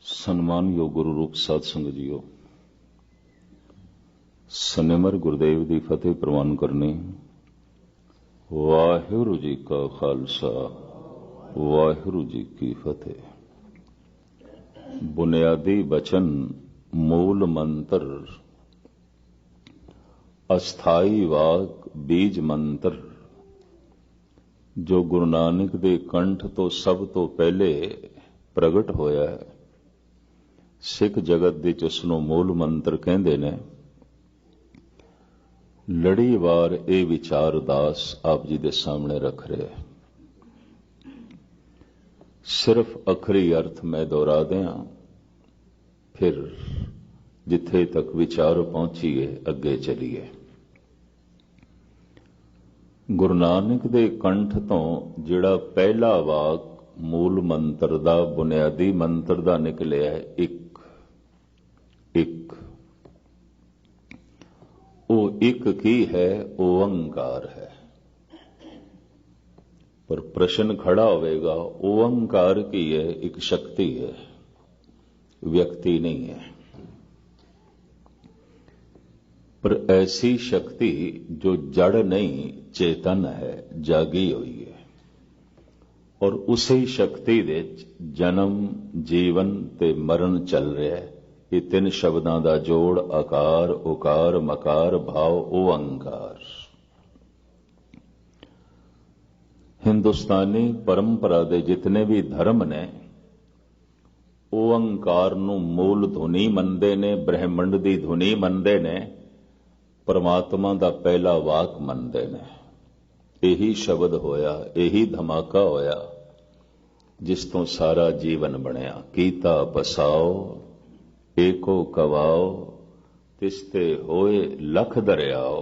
ਸਨਮਾਨਯੋਗ ਗੁਰੂ ਰੂਪ ਸਾਧ ਸੰਗਤ ਜੀਓ, ਸਨਿਮਰ ਗੁਰਦੇਵ ਦੀ ਫਤਿਹ ਪ੍ਰਵਾਨ ਕਰਨੀ। ਵਾਹਿਗੁਰੂ ਜੀ ਕਾ ਖਾਲਸਾ, ਵਾਹਿਗੁਰੂ ਜੀ ਕੀ ਫਤਿਹ। ਬੁਨਿਆਦੀ ਬਚਨ, ਮੂਲ ਮੰਤਰ, ਅਸਥਾਈ ਵਾਕ, ਬੀਜ ਮੰਤਰ, ਜੋ ਗੁਰੂ ਨਾਨਕ ਦੇ ਕੰਠ ਤੋਂ ਸਭ ਤੋਂ ਪਹਿਲੇ ਪ੍ਰਗਟ ਹੋਇਆ ਹੈ। ਸਿੱਖ ਜਗਤ ਵਿੱਚ ਉਸ ਨੂੰ ਮੂਲ ਮੰਤਰ ਕਹਿੰਦੇ ਨੇ। ਲੜੀਵਾਰ ਇਹ ਵਿਚਾਰ ਉਦਾਸ ਆਪ ਜੀ ਦੇ ਸਾਹਮਣੇ ਰੱਖ ਰਹੇ। ਸਿਰਫ ਅਖਰੀ ਅਰਥ ਮੈਂ ਦੁਹਰਾ ਦਿਆਂ, ਫਿਰ ਜਿੱਥੇ ਤੱਕ ਵਿਚਾਰ ਪਹੁੰਚੀਏ ਅੱਗੇ ਚਲੀਏ। ਗੁਰੂ ਨਾਨਕ ਦੇ ਕੰਠ ਤੋਂ ਜਿਹੜਾ ਪਹਿਲਾ ਵਾਕ ਮੂਲ ਮੰਤਰ ਦਾ, ਬੁਨਿਆਦੀ ਮੰਤਰ ਦਾ ਨਿਕਲਿਆ ਹੈ, ਇੱਕ। ਉਹ ਇੱਕ ਕੀ ਹੈ? ਓੰਕਾਰ ਹੈ। ਪਰ ਪ੍ਰਸ਼ਨ ਖੜਾ ਹੋਵੇਗਾ, ਓੰਕਾਰ ਕੀ ਹੈ? ਇੱਕ ਸ਼ਕਤੀ ਹੈ, ਵਿਅਕਤੀ ਨਹੀਂ ਹੈ। ਪਰ ऐसी शक्ति जो जड़ नहीं चेतन है, जागी हुई है। और उसी शक्ति दे जन्म, जीवन ते मरण चल रहा है। ये तीन शब्दां दा जोड़ आकार, उकार, मकार, भाव, ओंकार। हिंदुस्तानी परंपरा दे जितने भी धर्म ने ओंकार नूं मूल धुनी मनदे ने, ब्रह्मंड दी धुनी मनदे ने, परमात्मा दा पहला वाक मनदे ने। यही शब्द होया, यही धमाका होया जिस तो सारा जीवन बनया। कीता बसाओ, एको कवाओ, तिसते होए लख दरियाओ।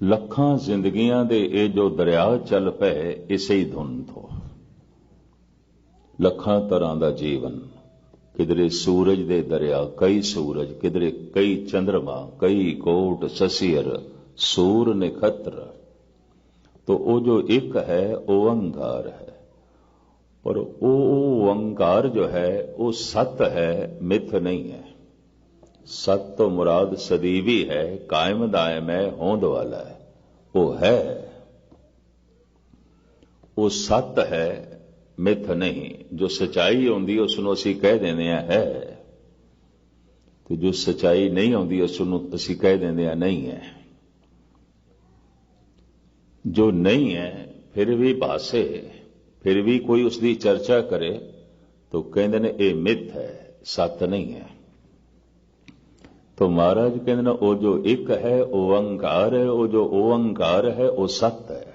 लखां जिंदगियां दे ये जो दरिया चल पे, इसे ही धुन तो। लखां तरह दा जीवन, किधरे सूरज दे दरिया, कई सूरज, किधरे कई चंद्रमा, कई कोट ससियर, सूर नक्षत्र। तो वो जो एक है ओंकार है। और वो ओंकार जो है वो सत है, मिथ नहीं है। सत तो मुराद सदीवी है, कायम दायम है, होंद वाला है। वो है, वो सत है, मिथ नहीं। जो सच्चाई होंदी उसनों असीं कह देंदे आ है, तो जो सच्चाई नहीं होंदी उसनों असीं कह देंदे आ नहीं है। जो नहीं है फिर भी भासे, फिर भी कोई उसकी चर्चा करे तो कहते ने ये मिथ है, सत नहीं है। तो महाराज कहते ने वो जो एक है ओंकार है, वो जो ओंकार है वो सत है।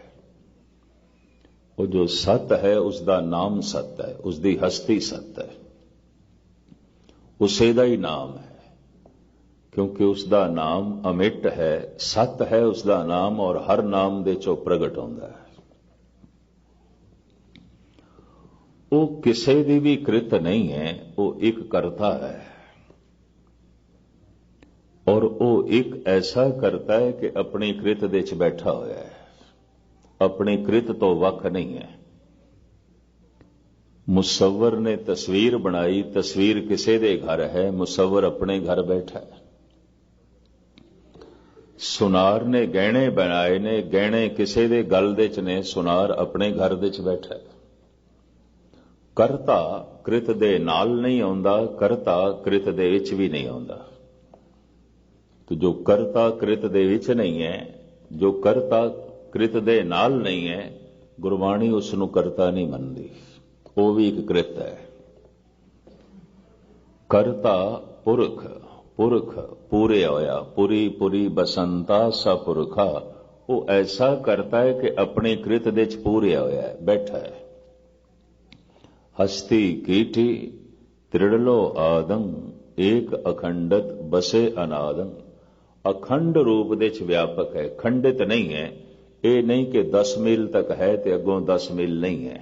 वो जो सत है उसका नाम सत है, उसकी हस्ती सत है, उसे दा ही नाम है। क्योंकि उसका नाम अमिट है, सत है उसका नाम, और हर नाम दे चो प्रगट होंदा है। वो किसी दी भी कृत नहीं है, वो एक करता है। और वो एक ऐसा करता है कि अपनी कृत दे च बैठा होया है, अपनी कृत तो वख नहीं है। मुसव्वर ने तस्वीर बनाई, तस्वीर किसी दे घर है, मुसव्वर अपने घर बैठा है। सुनार ने गहने बनाए ने, गहने किसी दे गल दे च ने, सुनार अपने घर दे च बैठा है। करता कृत दे नाल नहीं आउंदा, करता कृत दे विच भी नहीं आउंदा। तो जो करता कृत दे विच नहीं है, जो करता कृत दे नाल नहीं है, गुरबाणी उसनूं करता नहीं मनदी। वो भी एक कृत है। करता पुरख, पुरख पूरे होया, पुरी पुरी बसंता सा पुरखा। वो ऐसा करता है कि अपने कृत दे च पूरे होया है, बैठा है। हस्ती कीटी त्रिड़लो आदं, एक अखंडत बसे अनादं। अखंड रूप दे च व्यापक है, खंडित नहीं है। ये नहीं कि 10 मील तक है ते अगों 10 मील नहीं है,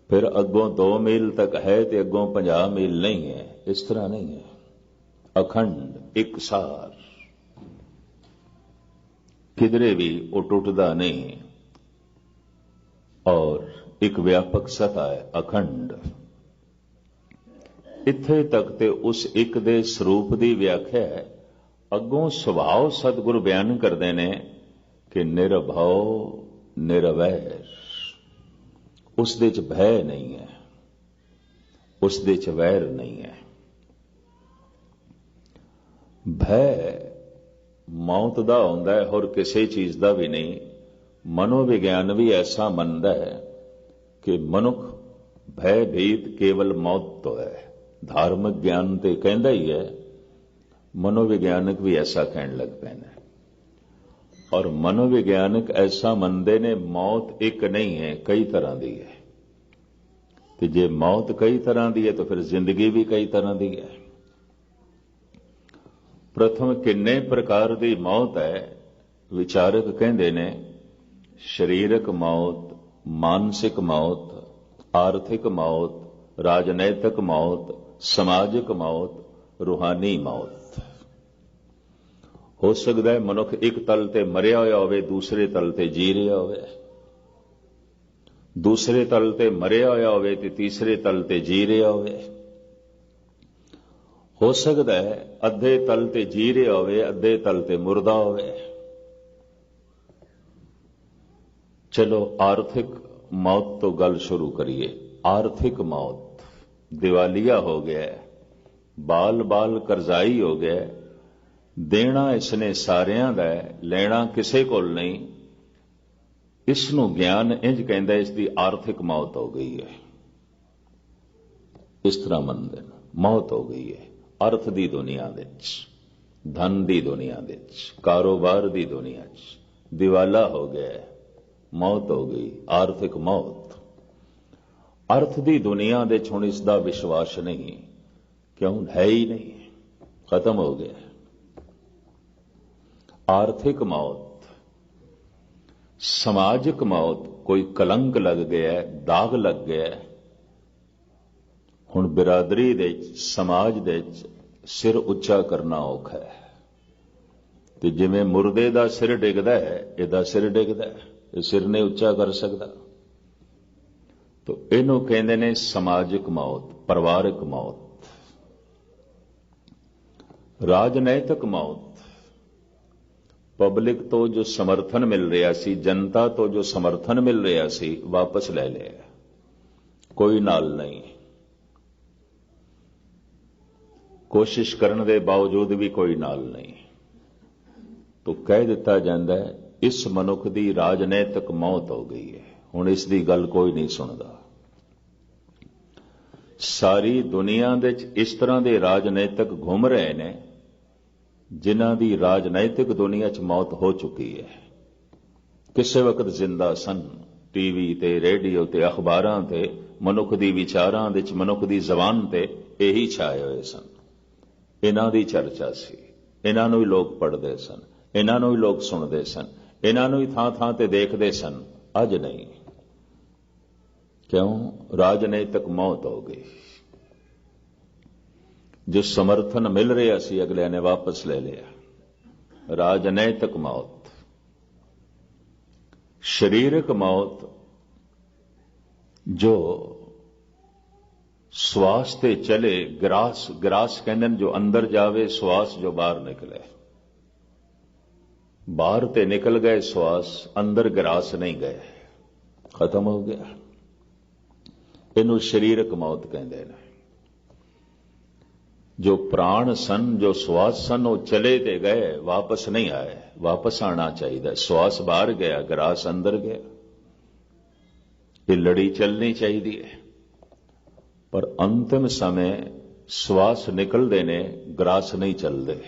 फिर अगों 2 मील तक है ते अगों 50 मील नहीं है। इस तरह नहीं है। अखंड एकसार, किधरे भी वो टूटदा नहीं। और एक व्यापक सत्ता है, अखंड। ਇੱਥੇ ਤੱਕ ਤੇ ਉਸ ਇੱਕ ਦੇ ਸਰੂਪ ਦੀ ਵਿਆਖਿਆ ਹੈ। ਅੱਗੋਂ ਸੁਭਾਅ ਸਤਿਗੁਰ ਬਿਆਨ ਕਰਦੇ ਨੇ ਕਿ ਨਿਰਭਉ ਨਿਰਵੈਰ, ਉਸ ਦੇ ਚ ਭੈ ਨਹੀਂ ਹੈ, ਉਸ ਦੇ ਚ ਵੈਰ ਨਹੀਂ ਹੈ। ਭੈ ਮੌਤ ਦਾ ਹੁੰਦਾ ਹੈ, ਹੋਰ ਕਿਸੇ ਚੀਜ਼ ਦਾ ਵੀ ਨਹੀਂ। ਮਨੋਵਿਗਿਆਨ ਵੀ ਐਸਾ ਮੰਨਦਾ ਹੈ ਕਿ ਮਨੁੱਖ ਭੈ ਭੀਤ ਕੇਵਲ ਮੌਤ ਤੋਂ ਹੈ। ਧਾਰਮਿਕ ਗਿਆਨ ਤੇ ਕਹਿੰਦਾ ਹੀ ਹੈ, ਮਨੋਵਿਗਿਆਨਕ ਵੀ ਐਸਾ ਕਹਿਣ ਲੱਗ ਪਏ ਨੇ। ਔਰ ਮਨੋਵਿਗਿਆਨਕ ਐਸਾ ਮੰਨਦੇ ਨੇ ਮੌਤ ਇੱਕ ਨਹੀਂ ਹੈ, ਕਈ ਤਰ੍ਹਾਂ ਦੀ ਹੈ। ਤੇ ਜੇ ਮੌਤ ਕਈ ਤਰ੍ਹਾਂ ਦੀ ਹੈ ਤਾਂ ਫਿਰ ਜ਼ਿੰਦਗੀ ਵੀ ਕਈ ਤਰ੍ਹਾਂ ਦੀ ਹੈ। ਪ੍ਰਥਮ ਕਿੰਨੇ ਪ੍ਰਕਾਰ ਦੀ ਮੌਤ ਹੈ? ਵਿਚਾਰਕ ਕਹਿੰਦੇ ਨੇ ਸਰੀਰਕ ਮੌਤ, ਮਾਨਸਿਕ ਮੌਤ, ਆਰਥਿਕ ਮੌਤ, ਰਾਜਨੈਤਿਕ ਮੌਤ, ਸਮਾਜਿਕ ਮੌਤ, ਰੂਹਾਨੀ ਮੌਤ। ਹੋ ਸਕਦਾ ਹੈ ਮਨੁੱਖ ਇੱਕ ਤਲ ਤੇ ਮਰਿਆ ਹੋਇਆ ਹੋਵੇ, ਦੂਸਰੇ ਤਲ ਤੇ ਜੀ ਰਿਹਾ ਹੋਵੇ, ਦੂਸਰੇ ਤਲ ਤੇ ਮਰਿਆ ਹੋਇਆ ਹੋਵੇ ਤੇ ਤੀਸਰੇ ਤਲ ਤੇ ਜੀ ਰਿਹਾ ਹੋਵੇ। ਹੋ ਸਕਦਾ ਹੈ ਅੱਧੇ ਤਲ ਤੇ ਜੀ ਰਿਹਾ ਹੋਵੇ, ਅੱਧੇ ਤਲ ਤੇ ਮੁਰਦਾ ਹੋਵੇ। ਚਲੋ ਆਰਥਿਕ ਮੌਤ ਤੋਂ ਗੱਲ ਸ਼ੁਰੂ ਕਰੀਏ। ਆਰਥਿਕ ਮੌਤ, ਦਿਵਾਲੀਆ ਹੋ ਗਿਆ, ਬਾਲ ਬਾਲ ਕਰਜ਼ਾਈ ਹੋ ਗਿਆ, ਦੇਣਾ ਇਸਨੇ ਸਾਰਿਆਂ ਦਾ ਹੈ, ਲੈਣਾ ਕਿਸੇ ਕੋਲ ਨਹੀਂ। ਇਸ ਨੂੰ ਗਿਆਨ ਇੰਜ ਕਹਿੰਦਾ ਇਸ ਦੀ ਆਰਥਿਕ ਮੌਤ ਹੋ ਗਈ ਹੈ। ਇਸ ਤਰ੍ਹਾਂ ਮੰਨਦੇ ਨੇ ਮੌਤ ਹੋ ਗਈ ਹੈ ਅਰਥ ਦੀ ਦੁਨੀਆ ਦੇ ਵਿੱਚ, ਧਨ ਦੀ ਦੁਨੀਆ ਦੇ ਵਿੱਚ, ਕਾਰੋਬਾਰ ਦੀ ਦੁਨੀਆ 'ਚ ਦਿਵਾਲਾ ਹੋ ਗਿਆ, ਮੌਤ ਹੋ ਗਈ, ਆਰਥਿਕ ਮੌਤ। ਅਰਥ ਦੀ ਦੁਨੀਆ ਦੇ 'ਚ ਹੁਣ ਇਸ ਦਾ ਵਿਸ਼ਵਾਸ ਨਹੀਂ, ਕਿਉਂ ਹੈ ਹੀ ਨਹੀਂ, ਖਤਮ ਹੋ ਗਿਆ। ਆਰਥਿਕ ਮੌਤ। ਸਮਾਜਿਕ ਮੌਤ, ਕੋਈ ਕਲੰਕ ਲੱਗ ਗਿਆ, ਦਾਗ ਲੱਗ ਗਿਆ। ਹੁਣ ਬਿਰਾਦਰੀ ਦੇ ਵਿੱਚ, ਸਮਾਜ ਦੇ ਵਿੱਚ ਸਿਰ ਉੱਚਾ ਕਰਨਾ ਔਖਾ ਹੈ। ਤੇ ਜਿਵੇਂ ਮੁਰਦੇ ਦਾ ਸਿਰ ਡਿੱਗਦਾ ਹੈ, ਇਹਦਾ ਸਿਰ ਡਿੱਗਦਾ ਹੈ, ਇਹ ਸਿਰ ਨਹੀਂ ਉੱਚਾ ਕਰ ਸਕਦਾ। ਤੋ ਇਹਨੂੰ ਕਹਿੰਦੇ ਨੇ ਸਮਾਜਿਕ ਮੌਤ, ਪਰਿਵਾਰਕ ਮੌਤ। ਰਾਜਨੈਤਿਕ ਮੌਤ। ਪਬਲਿਕ ਤੋਂ ਜੋ ਸਮਰਥਨ ਮਿਲ ਰਿਹਾ ਸੀ, ਜਨਤਾ ਤੋਂ ਜੋ ਸਮਰਥਨ ਮਿਲ ਰਿਹਾ ਸੀ, ਵਾਪਸ ਲੈ ਲਿਆ, ਕੋਈ ਨਾਲ ਨਹੀਂ। ਕੋਸ਼ਿਸ਼ ਕਰਨ ਦੇ ਬਾਵਜੂਦ ਵੀ ਕੋਈ ਨਾਲ ਨਹੀਂ। ਤੋ ਕਹਿ ਦਿੱਤਾ ਜਾਂਦਾ ਹੈ ਇਸ ਮਨੁੱਖ ਦੀ ਰਾਜਨੈਤਿਕ ਮੌਤ ਹੋ ਗਈ ਹੈ, ਹੁਣ ਇਸ ਦੀ ਗੱਲ ਕੋਈ ਨਹੀਂ ਸੁਣਦਾ। ਸਾਰੀ ਦੁਨੀਆ ਦੇ ਵਿੱਚ ਇਸ ਤਰ੍ਹਾਂ ਦੇ ਰਾਜਨੈਤਿਕ ਘੁੰਮ ਰਹੇ ਨੇ ਜਿਨ੍ਹਾਂ ਦੀ ਰਾਜਨੈਤਿਕ ਦੁਨੀਆ 'ਚ ਮੌਤ ਹੋ ਚੁੱਕੀ ਹੈ। ਕਿਸੇ ਵਕਤ ਜ਼ਿੰਦਾ ਸਨ, ਟੀਵੀ ਤੇ, ਰੇਡੀਓ ਤੇ, ਅਖਬਾਰਾਂ ਤੇ, ਮਨੁੱਖ ਦੀ ਵਿਚਾਰਾਂ ਦੇ 'ਚ, ਮਨੁੱਖ ਦੀ ਜ਼ਬਾਨ ਤੇ ਇਹੀ ਛਾਏ ਹੋਏ ਸਨ। ਇਹਨਾਂ ਦੀ ਚਰਚਾ ਸੀ, ਇਹਨਾਂ ਨੂੰ ਹੀ ਲੋਕ ਪੜ੍ਹਦੇ ਸਨ, ਇਹਨਾਂ ਨੂੰ ਹੀ ਲੋਕ ਸੁਣਦੇ ਸਨ, ਇਹਨਾਂ ਨੂੰ ਹੀ ਥਾਂ ਥਾਂ ਤੇ ਦੇਖਦੇ ਸਨ। ਅੱਜ ਨਹੀਂ। ਕਿਉਂ? ਰਾਜਨੈਤਿਕ ਮੌਤ ਹੋ ਗਈ। ਜੋ ਸਮਰਥਨ ਮਿਲ ਰਿਹਾ ਸੀ ਅਗਲਿਆਂ ਨੇ ਵਾਪਸ ਲੈ ਲਿਆ। ਰਾਜਨੈਤਿਕ ਮੌਤ। ਸਰੀਰਕ ਮੌਤ, ਜੋ ਸਵਾਸ ਤੇ ਚਲੇ, ਗਰਾਸ ਕਹਿੰਦੇ ਨੇ, ਜੋ ਅੰਦਰ ਜਾਵੇ, ਸਵਾਸ ਜੋ ਬਾਹਰ ਨਿਕਲੇ। ਬਾਹਰ ਤੇ ਨਿਕਲ ਗਏ ਸਵਾਸ, ਅੰਦਰ ਗਰਾਸ ਨਹੀਂ ਗਏ, ਖਤਮ ਹੋ ਗਿਆ। ਇਹਨੂੰ ਸਰੀਰਕ ਮੌਤ ਕਹਿੰਦੇ ਨੇ। ਜੋ ਪ੍ਰਾਣ ਸਨ, ਜੋ ਸਵਾਸ ਸਨ, ਉਹ ਚਲੇ ਤੇ ਗਏ, ਵਾਪਸ ਨਹੀਂ ਆਏ। ਵਾਪਸ ਆਣਾ ਚਾਹੀਦਾ। ਸਵਾਸ ਬਾਹਰ ਗਿਆ, ਗਰਾਸ ਅੰਦਰ ਗਿਆ। ਇਹ ਲੜੀ ਚੱਲਣੀ ਚਾਹੀਦੀ ਹੈ। ਪਰ ਅੰਤਿਮ ਸਮੇਂ ਸਵਾਸ ਨਿਕਲਦੇ ਨੇ, ਗਰਾਸ ਨਹੀਂ ਚੱਲਦੇ।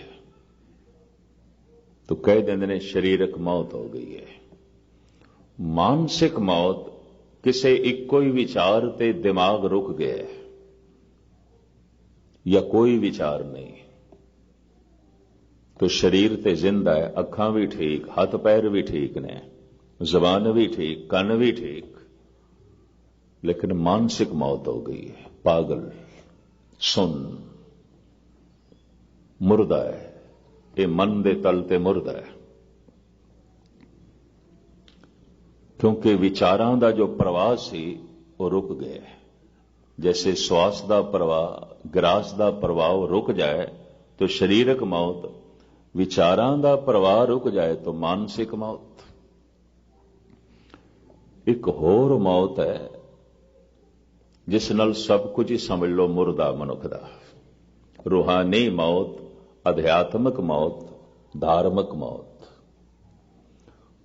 ਤੋ ਕਹਿ ਦਿੰਦੇ ਨੇ ਸਰੀਰਕ ਮੌਤ ਹੋ ਗਈ ਹੈ। ਮਾਨਸਿਕ ਮੌਤ, ਕਿਸੇ ਇੱਕੋ ਹੀ ਵਿਚਾਰ ਤੇ ਦਿਮਾਗ ਰੁਕ ਗਿਆ ਜਾਂ ਕੋਈ ਵਿਚਾਰ ਨਹੀਂ। ਤੋ ਸਰੀਰ ਤੇ ਜ਼ਿੰਦਾ ਹੈ, ਅੱਖਾਂ ਵੀ ਠੀਕ, ਹੱਥ ਪੈਰ ਵੀ ਠੀਕ ਨੇ, ਜ਼ਬਾਨ ਵੀ ਠੀਕ, ਕੰਨ ਵੀ ਠੀਕ, ਲੇਕਿਨ ਮਾਨਸਿਕ ਮੌਤ ਹੋ ਗਈ ਹੈ। ਪਾਗਲ, ਸੁੰਨ, ਮੁਰਦਾ ਹੈ। ਇਹ ਮਨ ਦੇ ਤਲ ਤੇ ਮੁਰਦਾ ਹੈ। ਕਿਉਂਕਿ ਵਿਚਾਰਾਂ ਦਾ ਜੋ ਪ੍ਰਵਾਹ ਸੀ ਉਹ ਰੁਕ ਗਿਆ। जैसे श्वास का प्रवाह ग्रास का प्रभाव रुक जाए तो शरीरक मौत, विचारां का प्रवाह रुक जाए तो मानसिक मौत। एक होर मौत है जिस नाल सब कुछ ही समझ लो मुर्दा मनुख दा। रूहानी मौत, अध्यात्मक मौत, धार्मिक मौत।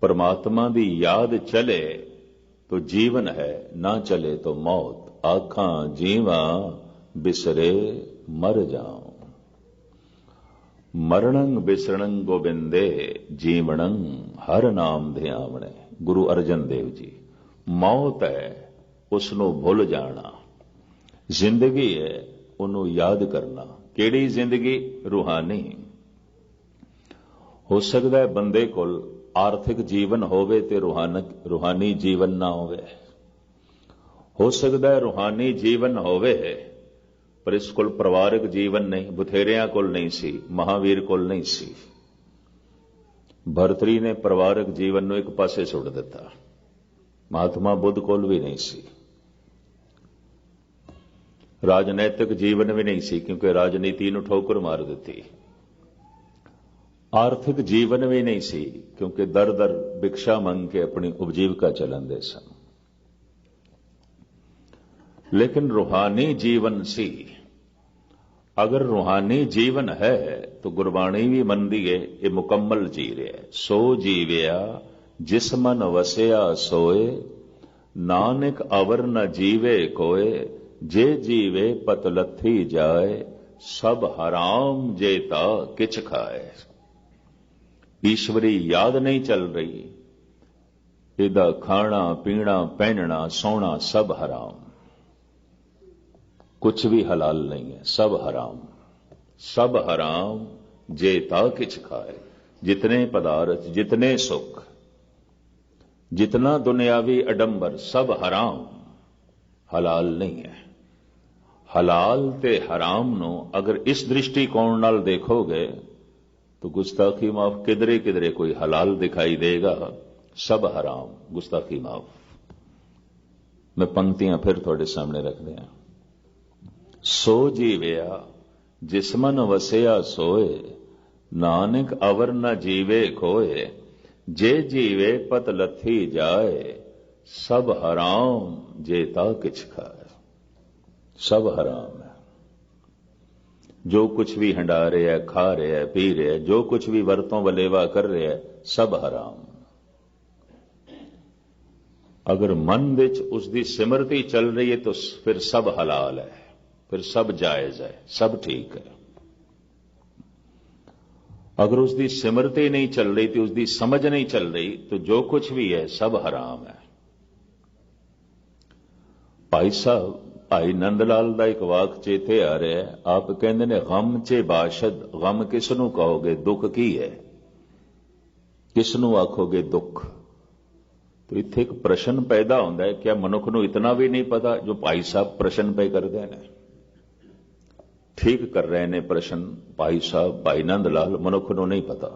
परमात्मा की याद चले तो जीवन है, ना चले तो मौत। आखां जीवा बिसरे मर जाऊं, मरणं बिसरणं गोबिंदे, जीवणं हर नाम ध्यावणे। गुरु अर्जन देव जी। मौत है उसनों भुल जाना, जिंदगी है उन्हों याद करना। केड़ी जिंदगी? रूहानी। हो सकता है बंदे कोल आर्थिक जीवन होवे ते रूहानी जीवन ना होवे। हो सकता है रूहानी जीवन होवे पर इस कोल परिवारक जीवन नहीं। बथेरियां कोल नहीं सी, महावीर कोल नहीं सी। भरतरी ने परिवारक जीवन नूं एक पासे सुट दिता। महात्मा बुद्ध कोल भी नहीं सी। राजनैतिक जीवन भी नहीं सी क्योंकि राजनीति नूं ठोकर मार दी। आर्थिक जीवन भी नहीं सी क्योंकि दर दर भिक्षा मंग के अपनी उपजीविका चलाते सन। लेकिन रूहानी जीवन सी। अगर रूहानी जीवन है तो गुरबाणी भी मनदी है ये मुकम्मल जी रहा। सो जीविया जिस मन वसिया सोए, नानक अवर न जीवे कोए, जे जीवे पत लथी जाए, सब हराम जेता किच खाए। ईश्वरी याद नहीं चल रही, इदा खाना पीना पहनना सोना सब हराम। कुछ भी हलाल नहीं है, सब हराम। सब हराम जेता किच खाए। जितने पदार्थ, जितने सुख, जितना दुनियावी अडंबर सब हराम, हलाल नहीं है। हलाल ते हराम नो अगर इस दृष्टिकोण नाल देखोगे तो गुस्ताखी माफ किधरे किधरे कोई हलाल दिखाई देगा। सब हराम, गुस्ताखी माफ। मैं पंक्तियां फिर थोड़े सामने रख दिया। सो जीविया जिस मन वसिया सोए, नानक अवर न जीवे खोए, जे जीवे पत लथी जाए, सब हराम जेता किछ खाए। सब हराम है। जो कुछ भी हंडा रहे है, खा रहे है, पी रहे है, जो कुछ भी वरतों वलेवा कर रहे है, सब हराम। अगर मन विच उसकी सिमरती चल रही है तो फिर सब हलाल है, फिर सब जायज है, सब ठीक है। अगर उसकी सिमरती नहीं चल रही थी, उसकी समझ नहीं चल रही, तो जो कुछ भी है सब हराम है। भाई साहब, भाई नंदलाल का एक वाक चेते आ रहा है। आप कहते ने गम चे बाशद, गम किसनू कहोगे? दुख की है, किसनू आखोगे दुख? तो इत्थे एक प्रश्न पैदा होता है, क्या मनुख नू इतना भी नहीं पता जो भाई साहब प्रश्न पे करते हैं? ठीक कर रहे ने प्रश्न भाई साहब, भाई नंदलाल। मनुख नू नहीं पता।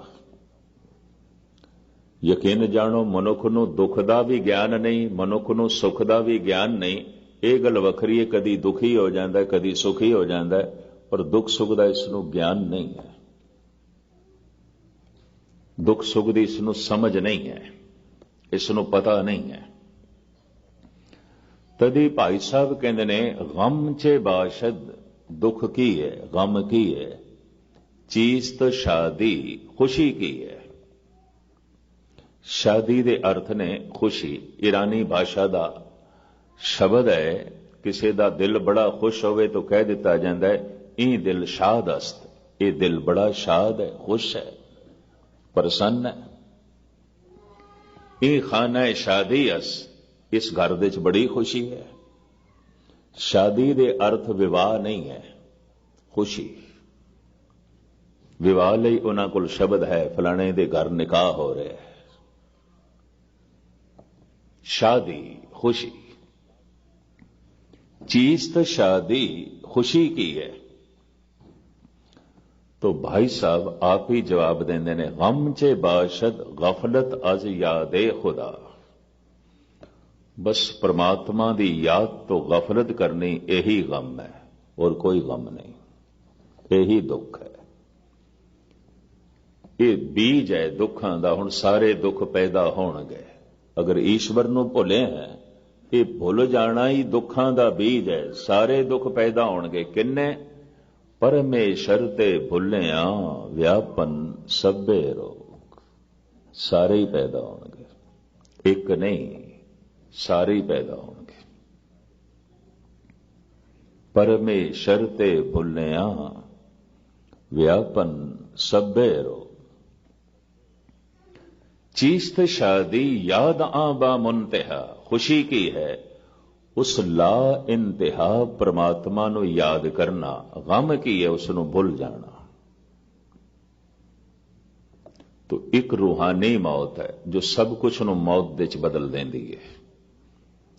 यकीन जानो, मनुख नू दुख का भी ज्ञान नहीं, मनुख नू सुख का भी ज्ञान नहीं। ये गल वखरी है, कदी दुखी हो जाता है, कदी सुखी हो जाता है, पर दुख सुख का इसनू ज्ञान नहीं है। दुख सुख की इसनू समझ नहीं है, इसनू पता नहीं है। तदी भाई साहब कहते ने गम चे बाशद, दुख की है, गम की है, चीज तो शादी खुशी की है। शादी दे अर्थ ने खुशी। ईरानी भाषा का शब्द है। किसी का दिल बड़ा खुश होवे तो कह दिता जाता है, ई दिल शाद अस्त, ये दिल बड़ा शाद है, खुश है, प्रसन्न है। ई खाना शादी अस, इस घर विच बड़ी खुशी है। शादी दे अर्थ विवाह नहीं है, खुशी। विवाह लई उन्हां कोल शब्द है, फलाने दे घर निकाह हो रहा है। शादी खुशी, चीज तो शादी खुशी की है। तो भाई साहब आप ही जवाब देंदे ने, गम चे बाशद गफलत अज यादे खुदा। बस परमात्मा की याद तो गफलत करनी, यही गम है और कोई गम नहीं, यही दुख है। ये बीज है दुखां दा। हुण सारे दुख पैदा होणगे अगर ईश्वर नूं भुले हैं। ये भुल जाना ही दुखां दा बीज है। सारे दुख पैदा होणगे किन्ने? परमेश्वर ते भुलिया व्यापन सभे रोग। सारे ही पैदा होणगे, एक नहीं, सारे ही पैदा होणगे। परमेश्वर ते भुलिया व्यापन सभे रोग। चीस्त शादी याद आबा मुंतहा। खुशी की है उस ला इंतहा परमात्मा नूं याद करना। गम की है उसनूं भुल जाना। तो एक रूहानी मौत है जो सब कुछ नूं मौत दे च बदल देंदी है।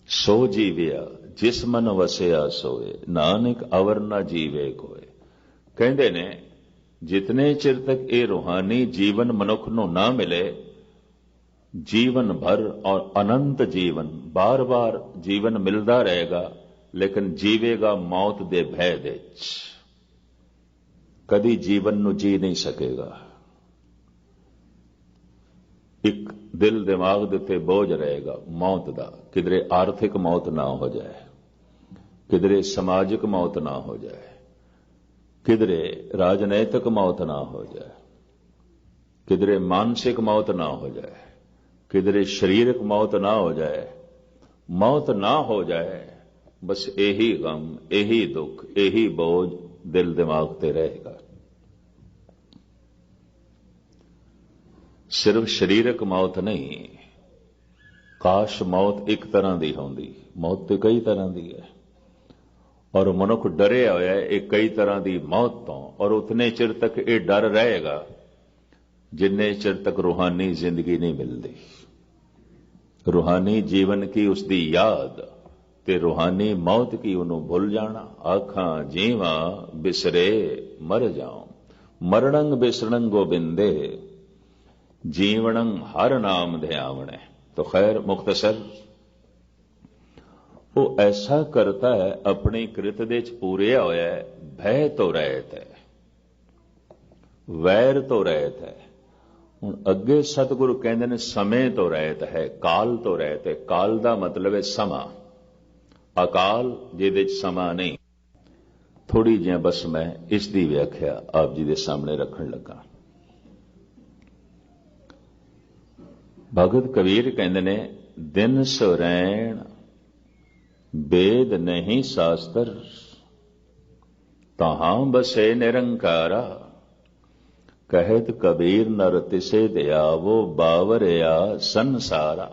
सो जीविया जिस मन वसिया सोए, नानक अवर ना जीवे कोए। कहंदे ने जितने चिर तक ये रूहानी जीवन मनुख नूं ना मिले, जीवन भर और अनंत जीवन, बार बार जीवन मिलता रहेगा, लेकिन जीवेगा मौत दे भय दे च। कदी जीवन नूं जी नहीं सकेगा। एक दिल दिमाग दे उत्ते बोझ रहेगा मौत दा। किधरे आर्थिक मौत ना हो जाए, किधरे समाजिक मौत ना हो जाए, किधरे राजनैतिक मौत ना हो जाए, किधरे मानसिक मौत ना हो जाए, किधरे शारीरिक मौत ना हो जाए। मौत ना हो जाए, बस यही गम, यही दुख, यही बोझ दिल दिमाग ते रहेगा। सिर्फ शारीरिक मौत नहीं, काश मौत एक तरह की होंदी। मौत तो कई तरह की है और मनुख डरे होया है कई तरह की मौत तो, और उतने चिर तक ये डर रहेगा जिन्ने चिर तक रूहानी जिंदगी नहीं मिलती। रूहानी जीवन की उसकी याद ते रूहानी मौत की उन्होंने भुल जाना। आखां जीवा बिसरे मर जाऊं, मरणंग बिसरणंग गोबिंदे, जीवनंग हर नाम ध्यावणे। तो खैर मुख्तसर वो ऐसा करता है अपनी कृत दे च पूरे होया है। भय तो रहत है, वैर तो रहत है। हुण अगे सतगुरु कहंदे ने समय तो रहत है, काल तो रहत है। काल दा मतलब है समा, अकाल जिहदे च समा नहीं। थोड़ी जी बस मैं इसकी व्याख्या आप जी के सामने रखन लगा। भगत कबीर कहंदे ने दिन सुरैण वेद नहीं शास्त्र, तहां बसे निरंकारा। कहत कबीर नर तिसे दयावो, बावरिया संसारा।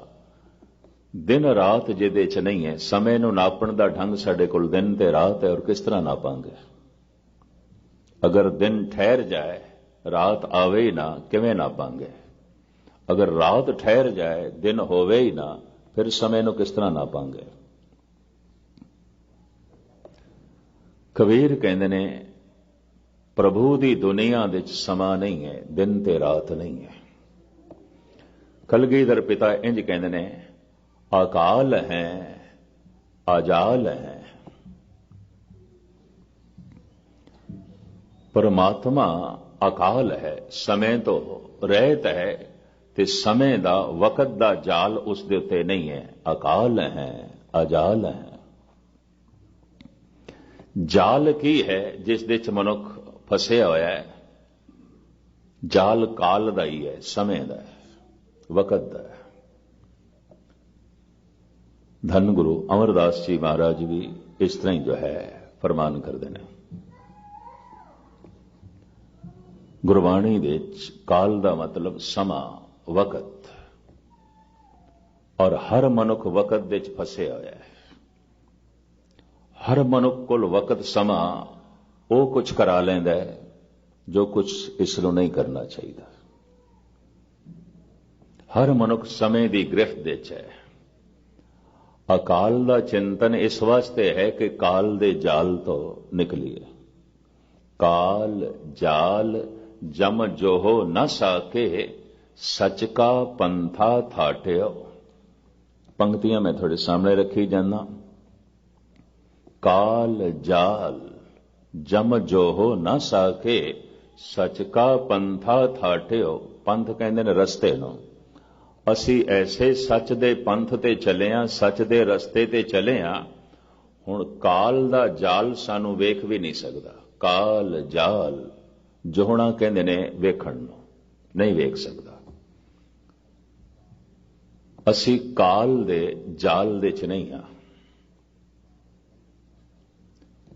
दिन रात जिहदे च नहीं है, समय नूं नापण दा ढंग साडे कोल दिन ते रात है, और किस तरह नापांगे? अगर दिन ठहर जाए, रात आवे ही ना, किवें नापांगे? अगर रात ठहर जाए, दिन होवे ही ना, फिर समय नूं किस तरह नापांगे? कबीर कहंदे ने प्रभु दी दुनिया दे समा नहीं है, दिन ते रात नहीं है। कलगीधर पिता इंज कहंदे ने अकाल है अजाल है। परमात्मा अकाल है, समय तो रहत है, ते समय दा वकत दा जाल उस दे उत्ते नहीं है। अकाल है अजाल है। जाल की है जिस दे च मनुख फसिया होया है। जाल काल दा ही है, समय दा है, वकत दा है। धन गुरु अमरदास जी महाराज भी इस तरह ही जो है फरमान करते हैं। गुरबाणी दे काल दा मतलब समा, वकत, और हर मनुख वकत दे फसिया होया है। हर मनुख कोल वकत समा वो कुछ करा लेंदा है जो कुछ इसनूं नहीं करना चाहिए। हर मनुख समय की गिरफ्त दे च है। अकाल का चिंतन इस वास्ते है कि काल दे जाल तो निकलिए। काल जाल जम जोहो न साके, सच का पंथा थाट्यो। पंक्तियां मैं थोड़े सामने रखी जाना। काल जाल जम जोहो न साके, सच का पंथा थाठियो। पंथ कहते ने रस्ते ਨੂੰ। ਅਸੀਂ ਐਸੇ ਸੱਚ ਦੇ ਪੰਥ ਤੇ ਚੱਲੇ ਆਂ, ਸੱਚ ਦੇ ਰਸਤੇ ਤੇ ਚੱਲੇ ਆਂ। ਹੁਣ ਕਾਲ ਦਾ ਜਾਲ ਸਾਨੂੰ ਵੇਖ ਵੀ ਨਹੀਂ ਸਕਦਾ। ਕਾਲ ਜਾਲ ਜੋਹਣਾ ਕਹਿੰਦੇ ਨੇ ਵੇਖਣ ਨੂੰ, ਨਹੀਂ ਵੇਖ ਸਕਦਾ। ਅਸੀਂ ਕਾਲ ਦੇ ਜਾਲ ਦੇ ਚ ਨਹੀਂ ਆ।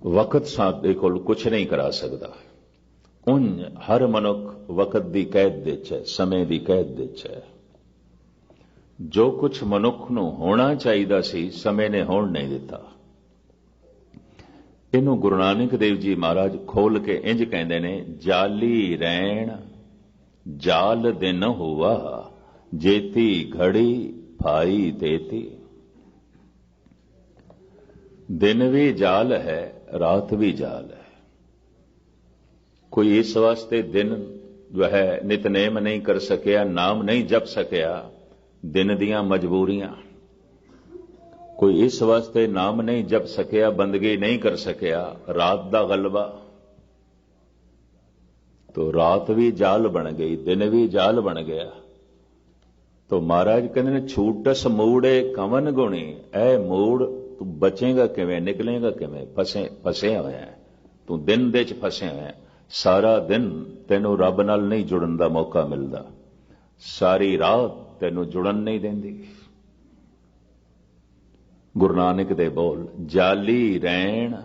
ਵਕਤ ਸਾਡੇ ਕੋਲ ਕੁਝ ਨਹੀਂ ਕਰਾ ਸਕਦਾ। ਉਂਝ ਹਰ ਮਨੁੱਖ ਵਕਤ ਦੀ ਕੈਦ ਦੇ ਚ ਹੈ, ਸਮੇਂ ਦੀ ਕੈਦ ਦੇ ਚ ਹੈ। ਜੋ ਕੁਝ ਮਨੁੱਖ ਨੂੰ ਹੋਣਾ ਚਾਹੀਦਾ ਸੀ, ਸਮੇਂ ਨੇ ਹੋਣ ਨਹੀਂ ਦਿੱਤਾ। ਇਹਨੂੰ ਗੁਰੂ ਨਾਨਕ ਦੇਵ ਜੀ ਮਹਾਰਾਜ ਖੋਲ ਕੇ ਇੰਜ ਕਹਿੰਦੇ ਨੇ, ਜਾਲੀ ਰੈਣ ਜਾਲ ਦਿਨ ਹੋਵਾ, ਜੇਤੀ ਘੜੀ ਭਾਈ ਤੇਤੀ। दिन भी जाल है, रात भी जाल है। कोई इस वास्ते दिन जो है नितनेम नहीं कर सकिया, नाम नहीं जप सकिया, दिन दियां मजबूरियां। कोई इस वास्ते नाम नहीं जप सकिया, बंदगी नहीं कर सकिया, रात दा गलबा। तो रात भी जाल बन गई, दिन भी जाल बन गया। तो महाराज कहते ने, छूटस मूड़े कवन गुणी। ऐ मूड़ तू बचेगा किवें, निकलेगा किवें, फसे होया है तू, दिन दे च फसे होया। सारा दिन तेनों रब नाल नहीं जुड़न दा मौका मिलदा, सारी रात तेनों जुड़न नहीं देंदी। गुरु नानक दे बोल, जाली रैण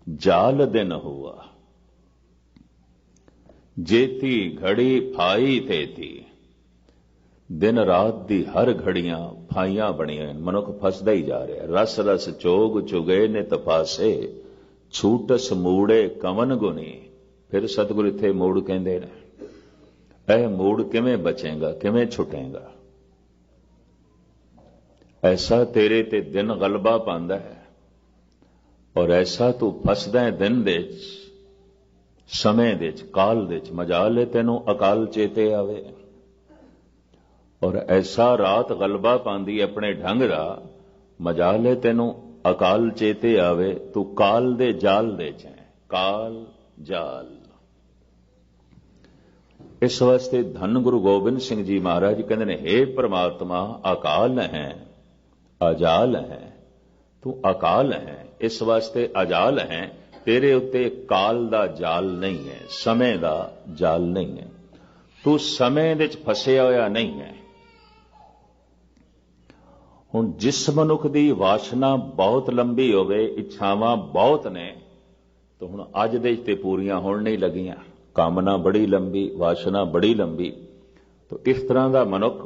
जाल दिन हुआ, जेती घड़ी फाई तेती। दिन रात दी हर घड़ियां फाइयां बणियां, मनुख फसदा ही जा रहा। रस रस चोग चुगे ने तपासे, छूटस मूड़े कवन गुनी। फिर सतगुरु इत्थे मूड़ कहंदे ने, ऐ मूड़ किवें बचेगा, किवें छुटेगा। ऐसा तेरे ते दिन गलबा पांदा है, और ऐसा तू फसदा है दिन दे च, समय दे च, काल दे च। मजाल है तैनूं अकाल चेते आवे। और ऐसा रात गलबा पांदी अपने ढंग दा, मजाल है तैनूं अकाल चेते आवे। तू काल दे जाल दे च है, काल जाल। इस वास्ते धन गुरु गोबिंद सिंह जी महाराज कहते ने, हे परमात्मा अकाल है अजाल है। तू अकाल है, इस वास्ते अजाल है। तेरे उत्ते काल दा जाल नहीं है, समय दा जाल नहीं है। तू समय दे च फसिया होया नहीं है। हुण जिस मनुख दी वासना बहुत लंबी होवे, इच्छावां बहुत ने, तो हुण अज दे ते पूरियां होण नहीं लगियां। कामना बड़ी लंबी, वासना बड़ी लंबी। तो इस तरह का मनुख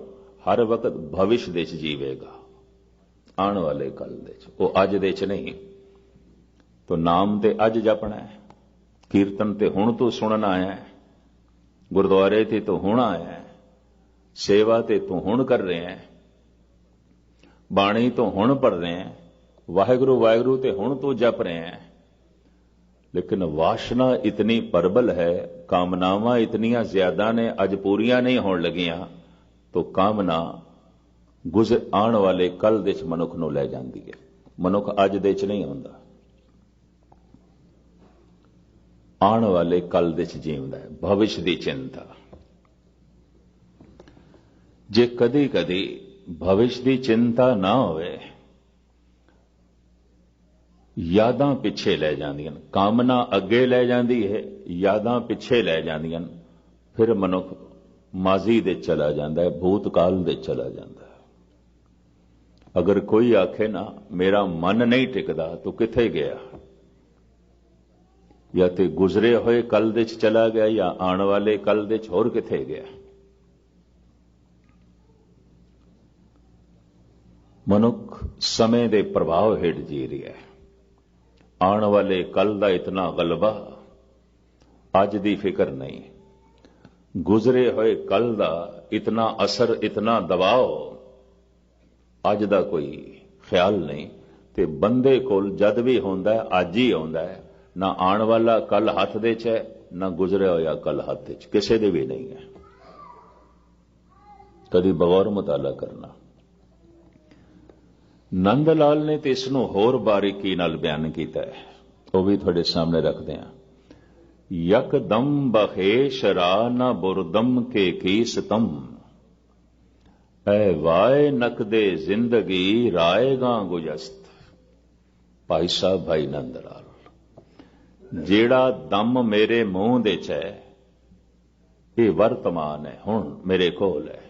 हर वक्त भविष्य दे च जीवेगा, आने वाले कल दे च, वो अज दे च नहीं। तो नाम ते अज जपना है, कीर्तन ते हुण तू सुनना आया है, गुरुद्वारे ते तू हुण आया है, सेवा ते तू हुण कर रहे हैं, बाणी तो हुण पढ़ रहे हैं, वाहिगुरु वाहिगुरु ते हुण तो जप रहे हैं। लेकिन वासना इतनी प्रबल है, कामनावां इतनियां ज्यादा ने, अज पूरियां नहीं होण लगियां। तो कामना गुजर आने वाले कल दे च मनुख नूं लै जांदी है, मनुख अज दे च नहीं हुंदा, आने वाले कल दे च जीवदा है। भविष्य दी चिंता। जे कदी कदी भविष्य की चिंता ना होवे, यादां पिछे लै जांदियां, कामना अगे लै जांदी है, यादां पिछे लै जांदियां। फिर मनुख माजी दे चला जांदा है, भूतकाल दे चला जांदा है। अगर कोई आखे ना मेरा मन नहीं टिकदा, तो किथे गया? या ते गुजरे हुए कल दे चला गया, या आने वाले कल दे होर किथे गया। मनुख समय दे प्रभाव हेठ जी रहा है। आने वाले कल दा इतना गलबा, अज दी फिक्र नहीं। गुजरे हुए कल दा इतना असर, इतना दबाव, अज दा कोई ख्याल नहीं। ते बंदे कोल जद भी होंदा है, अज ही होंदा है। ना आने वाला कल हाथ दे च है, ना गुजरिया होया कल हाथ दे च, किसी दे भी नहीं है। कभी बगौर मुताला करना। ਨੰਦ ਲਾਲ ਨੇ ਤੇ ਇਸ ਨੂੰ ਹੋਰ ਬਾਰੀਕੀ ਨਾਲ ਬਿਆਨ ਕੀਤਾ ਹੈ, ਉਹ ਵੀ ਤੁਹਾਡੇ ਸਾਹਮਣੇ ਰੱਖਦੇ ਹਾਂ। ਯਕਦਮ ਬਖੇਸ਼ ਰਾ ਨਾ ਬੁਰਦਮ ਕੇ ਕੀਸਤਮ, ਐ ਵਾਏ ਨਕਦੇ ਜ਼ਿੰਦਗੀ ਰਾਏਗਾ ਗੁਜਸਤ। ਭਾਈ ਸਾਹਿਬ ਭਾਈ ਨੰਦ ਲਾਲ, ਜਿਹੜਾ ਦਮ ਮੇਰੇ ਮੂੰਹ ਦੇ ਚ ਹੈ ਇਹ ਵਰਤਮਾਨ ਹੈ, ਹੁਣ ਮੇਰੇ ਕੋਲ ਹੈ,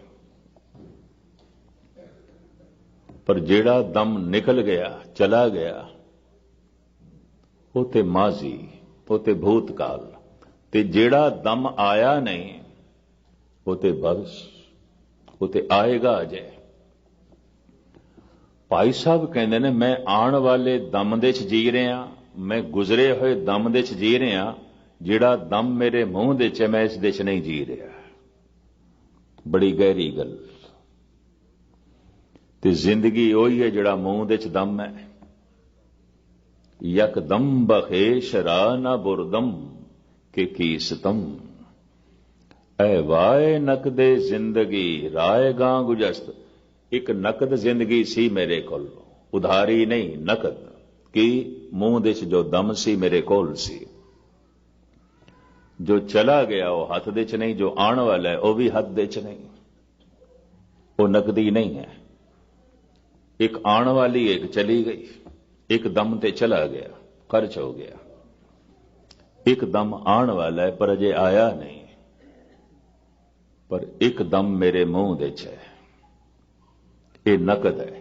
ਪਰ ਜਿਹੜਾ ਦਮ ਨਿਕਲ ਗਿਆ ਚਲਾ ਗਿਆ ਉਹ ਤੇ ਮਾਜ਼ੀ, ਉਹ ਤੇ ਭੂਤਕਾਲ, ਤੇ ਜਿਹੜਾ ਦਮ ਆਇਆ ਨਹੀਂ ਉਹ ਤੇ ਭਵਿਸ਼, ਉਹ ਤੇ ਆਏਗਾ ਅਜੇ। ਭਾਈ ਸਾਹਿਬ ਕਹਿੰਦੇ ਨੇ ਮੈਂ ਆਉਣ ਵਾਲੇ ਦਮ ਦੇ ਚ ਜੀ ਰਿਹਾ, ਮੈਂ ਗੁਜ਼ਰੇ ਹੋਏ ਦਮ ਦੇ ਚ ਜੀ ਰਿਹਾ, ਜਿਹੜਾ ਦਮ ਮੇਰੇ ਮੂੰਹ ਦੇ ਚ ਮੈਂ ਇਸ ਦੇ ਚ ਨਹੀਂ ਜੀ ਰਿਹਾ। ਬੜੀ ਗਹਿਰੀ ਗੱਲ। ਤੇ ਜ਼ਿੰਦਗੀ ਉਹੀ ਹੈ ਜਿਹੜਾ ਮੂੰਹ ਦੇ ਚ ਦਮ ਹੈ। ਯਕਦਮ ਬਖੇਸ਼ ਰਾ ਨਾ ਬੁਰਦਮ ਕਿ ਕੀਸਤਮ, ਐ ਵਾਏ ਨਕਦੇ ਜ਼ਿੰਦਗੀ ਰਾਏਗਾ ਗੁਜਸਤ। ਇੱਕ ਨਕਦ ਜ਼ਿੰਦਗੀ ਸੀ ਮੇਰੇ ਕੋਲ, ਉਧਾਰੀ ਨਹੀਂ, ਨਕਦ। ਕਿ ਮੂੰਹ ਦੇ ਚ ਜੋ ਦਮ ਸੀ ਮੇਰੇ ਕੋਲ ਸੀ, ਜੋ ਚਲਾ ਗਿਆ ਉਹ ਹੱਥ ਦੇ ਚ ਨਹੀਂ, ਜੋ ਆਉਣ ਵਾਲਾ ਹੈ ਉਹ ਵੀ ਹੱਥ ਦੇ ਚ ਨਹੀਂ, ਉਹ ਨਕਦੀ ਨਹੀਂ ਹੈ। ਇੱਕ ਆਉਣ ਵਾਲੀ ਇੱਕ ਚਲੀ ਗਈ, ਇੱਕ ਦਮ ਤੇ ਚਲਾ ਗਿਆ, ਖਰਚ ਹੋ ਗਿਆ। ਇੱਕ ਦਮ ਆਉਣ ਵਾਲਾ ਹੈ ਪਰ ਅਜੇ ਆਇਆ ਨਹੀਂ, ਪਰ ਇੱਕ ਦਮ ਮੇਰੇ ਮੂੰਹ ਦੇ ਚ ਹੈ, ਇਹ ਨਕਦ ਹੈ।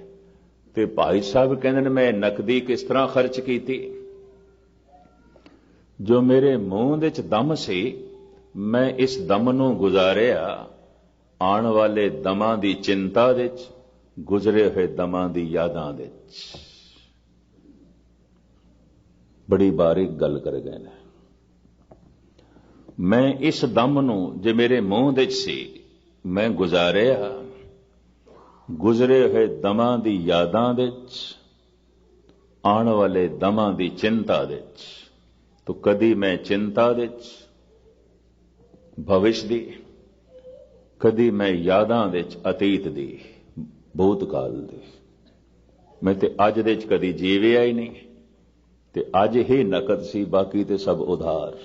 ਤੇ ਭਾਈ ਸਾਹਿਬ ਕਹਿੰਦੇ ਨੇ ਮੈਂ ਨਕਦੀ ਕਿਸ ਤਰ੍ਹਾਂ ਖਰਚ ਕੀਤੀ? ਜੋ ਮੇਰੇ ਮੂੰਹ ਦੇ ਚ ਦਮ ਸੀ ਮੈਂ ਇਸ ਦਮ ਨੂੰ ਗੁਜ਼ਾਰਿਆ ਆਉਣ ਵਾਲੇ ਦਮਾਂ ਦੀ ਚਿੰਤਾ ਦੇ ਚ, ਗੁਜ਼ਰੇ ਹੋਏ ਦਮਾਂ ਦੀ ਯਾਦਾਂ ਦੇ ਚ। ਬੜੀ ਬਾਰੀਕ ਗੱਲ ਕਰ ਗਏ ਨੇ। ਮੈਂ ਇਸ ਦਮ ਨੂੰ ਜੇ ਮੇਰੇ ਮੂੰਹ ਦੇ ਚ ਸੀ ਮੈਂ ਗੁਜ਼ਾਰਿਆ ਗੁਜ਼ਰੇ ਹੋਏ ਦਮਾਂ ਦੀ ਯਾਦਾਂ ਦੇ ਚ, ਆਉਣ ਵਾਲੇ ਦਮਾਂ ਦੀ ਚਿੰਤਾ ਦੇ ਚ। ਤੋ ਕਦੀ ਮੈਂ ਚਿੰਤਾ ਦੇ ਚ ਭਵਿਸ਼ ਦੀ, ਕਦੀ ਮੈਂ ਯਾਦਾਂ ਦੇ ਚ ਅਤੀਤ ਦੀ, ਭੂਤਕਾਲ ਦੀ। ਮੈਂ ਤੇ ਅੱਜ ਦੇ ਚ ਕਦੀ ਜੀਵਿਆ ਹੀ ਨਹੀਂ, ਤੇ ਅੱਜ ਹੀ ਨਕਦ ਸੀ, ਬਾਕੀ ਤੇ ਸਭ ਉਧਾਰ,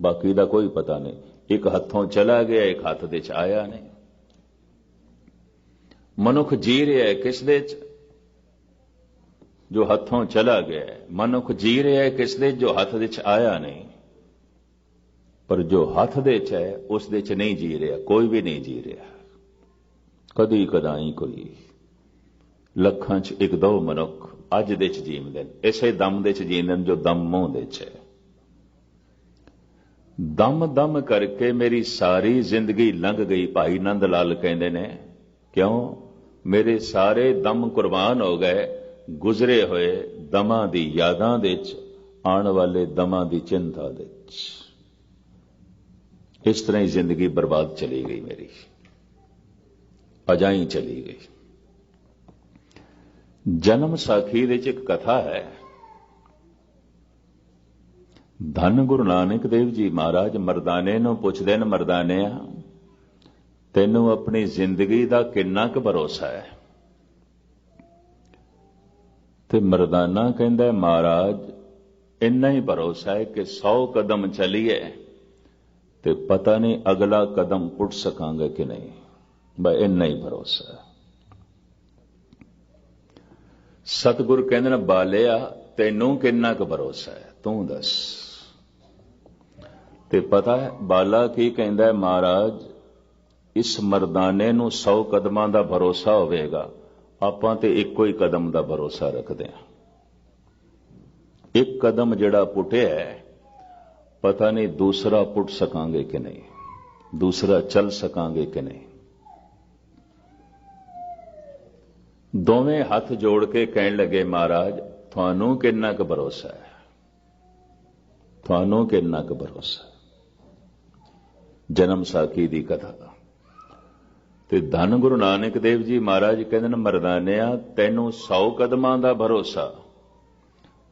ਬਾਕੀ ਦਾ ਕੋਈ ਪਤਾ ਨਹੀਂ। ਇੱਕ ਹੱਥੋਂ ਚਲਾ ਗਿਆ, ਇੱਕ ਹੱਥ ਦੇ ਚ ਆਇਆ ਨਹੀਂ। ਮਨੁੱਖ ਜੀ ਰਿਹਾ ਹੈ ਕਿਸ ਦੇ ਚ? ਜੋ ਹੱਥੋਂ ਚਲਾ ਗਿਆ। ਮਨੁੱਖ ਜੀ ਰਿਹਾ ਹੈ ਕਿਸ ਦੇ? ਜੋ ਹੱਥ ਦੇ ਚ ਆਇਆ ਨਹੀਂ। ਪਰ ਜੋ ਹੱਥ ਦੇ ਚ ਹੈ ਉਸ ਦੇ ਚ ਨਹੀਂ ਜੀ ਰਿਹਾ, ਕੋਈ ਵੀ ਨਹੀਂ ਜੀ ਰਿਹਾ। ਕਦੀ ਕਦਾਈ ਕੋਈ ਲੱਖਾਂ ਚ ਇੱਕ ਦੋ ਮਨੁੱਖ ਅੱਜ ਦੇ ਚ ਜੀਂਦੇ ਨੇ, ਇਸੇ ਦਮ ਦੇ ਚ ਜੀਂਦੇ ਨੇ ਜੋ ਦਮ ਮੂੰਹ ਦੇ ਚ ਹੈ। ਦਮ ਦਮ ਕਰਕੇ ਮੇਰੀ ਸਾਰੀ ਜ਼ਿੰਦਗੀ ਲੰਘ ਗਈ, ਭਾਈ ਨੰਦ ਲਾਲ ਕਹਿੰਦੇ ਨੇ। ਕਿਉਂ? ਮੇਰੇ ਸਾਰੇ ਦਮ ਕੁਰਬਾਨ ਹੋ ਗਏ ਗੁਜ਼ਰੇ ਹੋਏ ਦਮਾਂ ਦੀ ਯਾਦਾਂ ਦੇ ਚ, ਆਉਣ ਵਾਲੇ ਦਮਾਂ ਦੀ ਚਿੰਤਾ ਦੇ ਚ। ਇਸ ਤਰ੍ਹਾਂ ਹੀ ਜ਼ਿੰਦਗੀ ਬਰਬਾਦ ਚਲੀ ਗਈ ਮੇਰੀ, ਅਜਾਈ ਚਲੀ ਗਈ। ਜਨਮ ਸਾਖੀ ਦੇ ਚ ਇੱਕ ਕਥਾ ਹੈ। ਧੰਨ ਗੁਰੂ ਨਾਨਕ ਦੇਵ ਜੀ ਮਹਾਰਾਜ ਮਰਦਾਨੇ ਨੂੰ ਪੁੱਛਦੇ ਨੇ, ਮਰਦਾਨਿਆ ਤੈਨੂੰ ਆਪਣੀ ਜ਼ਿੰਦਗੀ ਦਾ ਕਿੰਨਾ ਕੁ ਭਰੋਸਾ ਹੈ? ਤੇ ਮਰਦਾਨਾ ਕਹਿੰਦਾ ਮਹਾਰਾਜ ਇੰਨਾ ਹੀ ਭਰੋਸਾ ਹੈ ਕਿ 100 ਕਦਮ ਚੱਲੀਏ ਤੇ ਪਤਾ ਨਹੀਂ ਅਗਲਾ ਕਦਮ ਪੁੱਟ ਸਕਾਂਗੇ ਕਿ ਨਹੀਂ, ਬਸ ਇੰਨਾ ਹੀ ਭਰੋਸਾ ਹੈ। ਸਤਿਗੁਰ ਕਹਿੰਦੇ ਨੇ ਬਾਲਿਆ ਤੈਨੂੰ ਕਿੰਨਾ ਕੁ ਭਰੋਸਾ ਹੈ, ਤੂੰ ਦੱਸ। ਤੇ ਪਤਾ ਹੈ ਬਾਲਾ ਕੀ ਕਹਿੰਦਾ ਹੈ? ਮਹਾਰਾਜ ਇਸ ਮਰਦਾਨੇ ਨੂੰ 100 ਕਦਮਾਂ ਦਾ ਭਰੋਸਾ ਹੋਵੇਗਾ, ਆਪਾਂ ਤੇ ਇੱਕੋ ਹੀ ਕਦਮ ਦਾ ਭਰੋਸਾ ਰੱਖਦੇ ਹਾਂ। ਇੱਕ ਕਦਮ ਜਿਹੜਾ ਪੁੱਟਿਆ ਪਤਾ ਨਹੀਂ ਦੂਸਰਾ ਪੁੱਟ ਸਕਾਂਗੇ ਕਿ ਨਹੀਂ, ਦੂਸਰਾ ਚੱਲ ਸਕਾਂਗੇ ਕਿ ਨਹੀਂ। ਦੋਵੇਂ ਹੱਥ ਜੋੜ ਕੇ ਕਹਿਣ ਲੱਗੇ ਮਹਾਰਾਜ ਤੁਹਾਨੂੰ ਕਿੰਨਾ ਕੁ ਭਰੋਸਾ ਹੈ, ਤੁਹਾਨੂੰ ਕਿੰਨਾ ਕੁ ਭਰੋਸਾ ਹੈ। ਜਨਮ ਸਾਖੀ ਦੀ ਕਥਾ। ਤੇ ਧੰਨ ਗੁਰੂ ਨਾਨਕ ਦੇਵ ਜੀ ਮਹਾਰਾਜ ਕਹਿੰਦੇ ਨੇ ਮਰਦਾਨਿਆ ਤੈਨੂੰ 100 ਕਦਮਾਂ ਦਾ ਭਰੋਸਾ,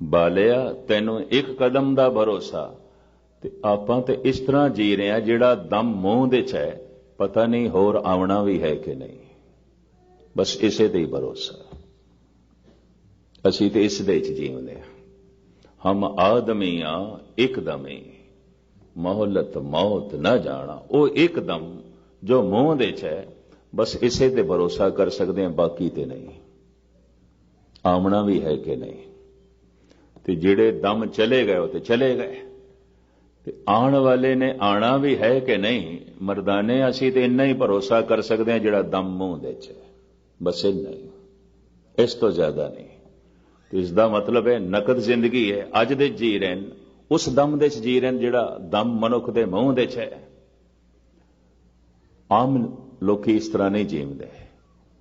ਬਾਲਿਆ ਤੈਨੂੰ ਇੱਕ ਕਦਮ ਦਾ ਭਰੋਸਾ। ਤੇ ਆਪਾਂ ਤੇ ਇਸ ਤਰ੍ਹਾਂ ਜੀ ਰਹੇ ਹਾਂ ਜਿਹੜਾ ਦਮ ਮੂੰਹ ਦੇ ਚ ਹੈ, ਪਤਾ ਨਹੀਂ ਹੋਰ ਆਉਣਾ ਵੀ ਹੈ ਕਿ ਨਹੀਂ, ਬਸ ਇਸੇ ਤੇ ਹੀ ਭਰੋਸਾ। ਅਸੀਂ ਤੇ ਇਸ ਦੇ ਵਿੱਚ ਜੀਵਦੇ ਹਾਂ। ਹਮ ਆਦਮੀ ਆ ਇੱਕਦਮੇ ਮੋਹਲਤ ਮੌਤ ਨਾ ਜਾਣਾ। ਉਹ ਇੱਕਦਮ ਜੋ ਮੂੰਹ ਦੇ ਚ ਹੈ, ਬਸ ਇਸੇ ਤੇ ਭਰੋਸਾ ਕਰ ਸਕਦੇ ਹਾਂ, ਬਾਕੀ ਤੇ ਨਹੀਂ। ਆਉਣਾ ਵੀ ਹੈ ਕਿ ਨਹੀਂ, ਤੇ ਜਿਹੜੇ ਦਮ ਚਲੇ ਗਏ ਉਹ ਤੇ ਚਲੇ ਗਏ, ਤੇ ਆਉਣ ਵਾਲੇ ਨੇ ਆਣਾ ਵੀ ਹੈ ਕਿ ਨਹੀਂ। ਮਰਦਾਨੇ ਅਸੀਂ ਤੇ ਇੰਨਾ ਹੀ ਭਰੋਸਾ ਕਰ ਸਕਦੇ ਹਾਂ ਜਿਹੜਾ ਦਮ ਮੂੰਹ ਦੇ ਚ ਹੈ, ਬਸ ਇੰਨਾ ਹੀ, ਇਸ ਤੋਂ ਜ਼ਿਆਦਾ ਨਹੀਂ। ਇਸ ਦਾ ਮਤਲਬ ਹੈ ਨਕਦ ਜ਼ਿੰਦਗੀ ਹੈ, ਅੱਜ ਦੇ ਜੀ ਰਹੇ ਨੇ, ਉਸ ਦਮ ਦੇ ਚ ਜੀ ਰਹੇ ਨੇ ਜਿਹੜਾ ਦਮ ਮਨੁੱਖ ਦੇ ਮੂੰਹ ਦੇ ਚ ਹੈ। ਆਮ ਲੋਕੀ ਇਸ ਤਰ੍ਹਾਂ ਨਹੀਂ ਜੀਵਦੇ।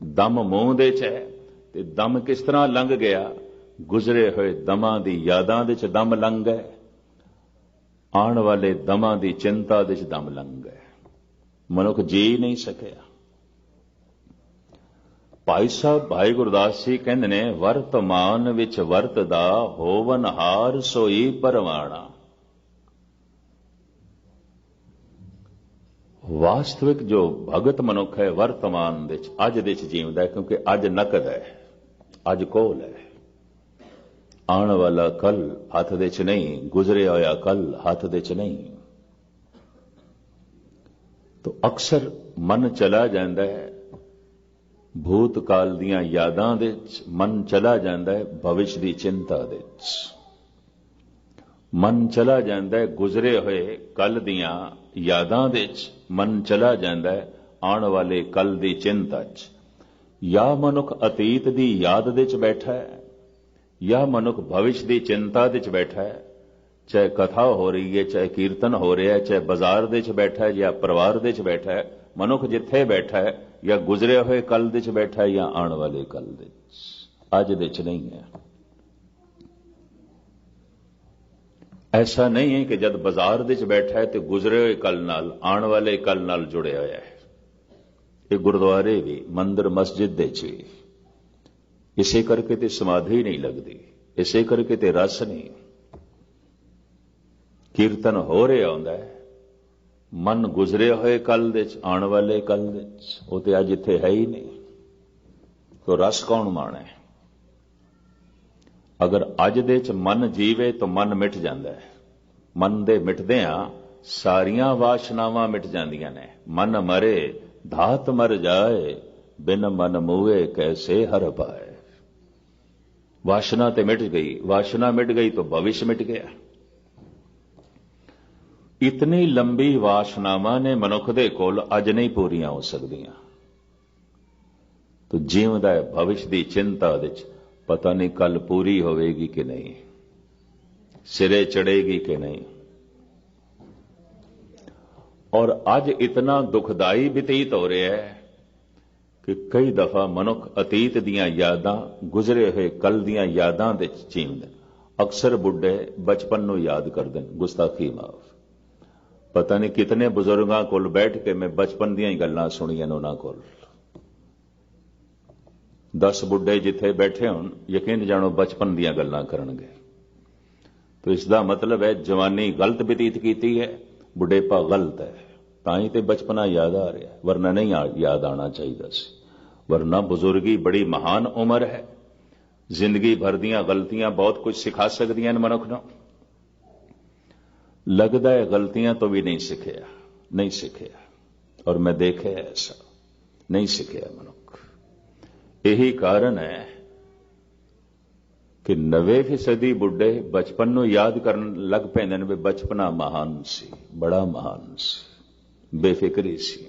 ਦਮ ਮੂੰਹ ਦੇ ਚ ਹੈ ਤੇ ਦਮ ਕਿਸ ਤਰ੍ਹਾਂ ਲੰਘ ਗਿਆ, ਗੁਜ਼ਰੇ ਹੋਏ ਦਮਾਂ ਦੀ ਯਾਦਾਂ ਦੇ ਚ ਦਮ ਲੰਘ ਗਏ, ਆਉਣ ਵਾਲੇ ਦਮਾਂ ਦੀ ਚਿੰਤਾ ਦੇ ਚ ਦਮ ਲੰਘ ਗਏ, ਮਨੁੱਖ ਜੀ ਨਹੀਂ ਸਕਿਆ। ਭਾਈ ਸਾਹਿਬ ਭਾਈ ਗੁਰਦਾਸ ਜੀ ਕਹਿੰਦੇ ਨੇ, ਵਰਤਮਾਨ ਵਿੱਚ ਵਰਤਦਾ ਹੋਵਨਹਾਰ ਸੋਈ ਪਰਵਾਣਾ। ਵਾਸਤਵਿਕ ਜੋ ਭਗਤ ਮਨੁੱਖ ਹੈ ਵਰਤਮਾਨ ਦੇ ਵਿੱਚ, ਅੱਜ ਦੇ ਵਿੱਚ ਜੀਵਦਾ ਹੈ, ਕਿਉਂਕਿ ਅੱਜ ਨਕਦ ਹੈ, ਅੱਜ ਕੋਲ ਹੈ। ਆਉਣ ਵਾਲਾ ਕੱਲ ਹੱਥ ਦੇ ਚ ਨਹੀਂ, ਗੁਜ਼ਰਿਆ ਹੋਇਆ ਕੱਲ ਹੱਥ ਦੇ ਚ ਨਹੀਂ। ਤੋ ਅਕਸਰ ਮਨ ਚਲਾ ਜਾਂਦਾ ਹੈ ਭੂਤਕਾਲ ਦੀਆਂ ਯਾਦਾਂ ਦੇ ਵਿੱਚ, ਮਨ ਚਲਾ ਜਾਂਦਾ ਹੈ ਭਵਿਸ਼ ਦੀ ਚਿੰਤਾ ਦੇ ਵਿੱਚ, ਮਨ ਚਲਾ ਜਾਂਦਾ ਹੈ ਗੁਜ਼ਰੇ ਹੋਏ ਕੱਲ ਦੀਆਂ ਯਾਦਾਂ ਦੇ ਵਿੱਚ, ਮਨ ਚਲਾ ਜਾਂਦਾ ਹੈ ਆਉਣ ਵਾਲੇ ਕੱਲ ਦੀ ਚਿੰਤਾ 'ਚ। ਜਾਂ ਮਨੁੱਖ ਅਤੀਤ ਦੀ ਯਾਦ ਦੇ 'ਚ ਬੈਠਾ ਹੈ, ਜਾਂ ਮਨੁੱਖ ਭਵਿਸ਼ ਦੀ ਚਿੰਤਾ ਦੇ 'ਚ ਬੈਠਾ ਹੈ। ਚਾਹੇ ਕਥਾ ਹੋ ਰਹੀ ਹੈ, ਚਾਹੇ ਕੀਰਤਨ ਹੋ ਰਿਹਾ ਹੈ, ਚਾਹੇ ਬਾਜ਼ਾਰ ਦੇ 'ਚ ਬੈਠਾ ਹੈ ਜਾਂ ਪਰਿਵਾਰ ਦੇ 'ਚ ਬੈਠਾ ਹੈ, ਮਨੁੱਖ ਜਿੱਥੇ ਬੈਠਾ ਹੈ ਜਾਂ ਗੁਜ਼ਰੇ ਹੋਏ ਕੱਲ ਦੇ 'ਚ ਬੈਠਾ ਹੈ ਜਾਂ ਆਉਣ ਵਾਲੇ ਕੱਲ ਦੇ 'ਚ, ਅੱਜ ਦੇ 'ਚ ਨਹੀਂ ਹੈ। ਐਸਾ ਨਹੀਂ ਹੈ ਕਿ ਜਦ ਬਾਜ਼ਾਰ ਦੇ 'ਚ ਬੈਠਾ ਹੈ ਤੇ ਗੁਜ਼ਰੇ ਹੋਏ ਕੱਲ ਨਾਲ ਆਉਣ ਵਾਲੇ ਕੱਲ ਨਾਲ ਜੁੜਿਆ ਹੋਇਆ ਹੈ। ਇਹ ਗੁਰਦੁਆਰੇ ਵੀ, ਮੰਦਰ ਮਸਜਿਦ ਦੇ 'ਚ ਵੀ ਇਸੇ ਕਰਕੇ ਤੇ ਸਮਾਧੀ ਨਹੀਂ ਲੱਗਦੀ, ਇਸੇ ਕਰਕੇ ਤੇ ਰਸ ਨਹੀਂ। ਕੀਰਤਨ ਹੋ ਰਿਹਾ ਹੁੰਦਾ ਹੈ, ਮਨ ਗੁਜ਼ਰੇ ਹੋਏ ਕੱਲ ਦੇ 'ਚ, ਆਉਣ ਵਾਲੇ ਕੱਲ ਦੇ 'ਚ, ਉਹ ਤੇ ਅੱਜ ਇੱਥੇ ਹੈ ਹੀ ਨਹੀਂ। ਤੋ ਰਸ ਕੌਣ ਮਾਣੇ? ਅਗਰ ਅੱਜ ਦੇ 'ਚ ਮਨ ਜੀਵੇ ਤਾਂ ਮਨ ਮਿਟ ਜਾਂਦਾ ਹੈ। ਮਨ ਦੇ ਮਿਟਦਿਆਂ ਸਾਰੀਆਂ ਵਾਸ਼ਨਾਵਾਂ ਮਿਟ ਜਾਂਦੀਆਂ ਨੇ। ਮਨ ਮਰੇ ਧਾਤ ਮਰ ਜਾਏ, ਬਿਨ ਮਨ ਮੂਏ ਕੈਸੇ ਹਰ ਪਾਏ। ਵਾਸ਼ਨਾ ਤੇ ਮਿਟ ਗਈ, ਵਾਸ਼ਨਾ ਮਿਟ ਗਈ ਤਾਂ ਭਵਿਸ਼ ਮਿਟ ਗਿਆ। ਇਤਨੀ ਲੰਬੀ ਵਾਸ਼ਨਾਵਾਂ ਨੇ ਮਨੁੱਖ ਦੇ ਕੋਲ, ਅੱਜ ਨਹੀਂ ਪੂਰੀਆਂ ਹੋ ਸਕਦੀਆਂ। ਤੋ ਜੀਵਦਾ ਹੈ ਭਵਿਸ਼ ਦੀ ਚਿੰਤਾ ਵਿੱਚ, ਪਤਾ ਨਹੀਂ ਕੱਲ ਪੂਰੀ ਹੋਵੇਗੀ ਕਿ ਨਹੀਂ, ਸਿਰੇ ਚੜੇਗੀ ਕਿ ਨਹੀਂ। ਔਰ ਅੱਜ ਇਤਨਾ ਦੁਖਦਾਈ ਬਤੀਤ ਹੋ ਰਿਹਾ ਹੈ ਕਿ ਕਈ ਦਫਾ ਮਨੁੱਖ ਅਤੀਤ ਦੀਆਂ ਯਾਦਾਂ, ਗੁਜ਼ਰੇ ਹੋਏ ਕੱਲ ਦੀਆਂ ਯਾਦਾਂ ਦੇ ਵਿੱਚ ਜੀਵਦੇ। ਅਕਸਰ ਬੁੱਢੇ ਬਚਪਨ ਨੂੰ ਯਾਦ ਕਰਦੇ ਨੇ, ਗੁਸਤਾਖੀ ਮਾਫ। ਪਤਾ ਨਹੀਂ ਕਿਤਨੇ ਬਜ਼ੁਰਗਾਂ ਕੋਲ ਬੈਠ ਕੇ ਮੈਂ ਬਚਪਨ ਦੀਆਂ ਹੀ ਗੱਲਾਂ ਸੁਣੀਆਂ ਨੇ ਉਹਨਾਂ ਕੋਲ। 10 ਬੁੱਢੇ ਜਿੱਥੇ ਬੈਠੇ ਹੋਣ, ਯਕੀਨ ਜਾਣੋ ਬਚਪਨ ਦੀਆਂ ਗੱਲਾਂ ਕਰਨਗੇ। ਤੋ ਇਸ ਦਾ ਮਤਲਬ ਹੈ ਜਵਾਨੀ ਗਲਤ ਬਤੀਤ ਕੀਤੀ ਹੈ, ਬੁਢੇਪਾ ਗਲਤ ਹੈ, ਤਾਂ ਹੀ ਤੇ ਬਚਪਨਾ ਯਾਦ ਆ ਰਿਹਾ, ਵਰਨਾ ਨਹੀਂ ਯਾਦ ਆਣਾ ਚਾਹੀਦਾ ਸੀ। ਵਰਨਾ ਬਜ਼ੁਰਗੀ ਬੜੀ ਮਹਾਨ ਉਮਰ ਹੈ, ਜ਼ਿੰਦਗੀ ਭਰ ਦੀਆਂ ਗਲਤੀਆਂ ਬਹੁਤ ਕੁਝ ਸਿਖਾ ਸਕਦੀਆਂ ਨੇ ਮਨੁੱਖ ਨੂੰ। लगता है गलतियां तो भी नहीं सीखिया, नहीं सीखिया, और मैं देखे ऐसा नहीं सीखिया मनुख। यही कारण है कि 90% बुढ़े बचपन ਨੂੰ याद करन लग पैंदे ने, बचपना महान सी, बड़ा महान सी, बेफिक्री सी,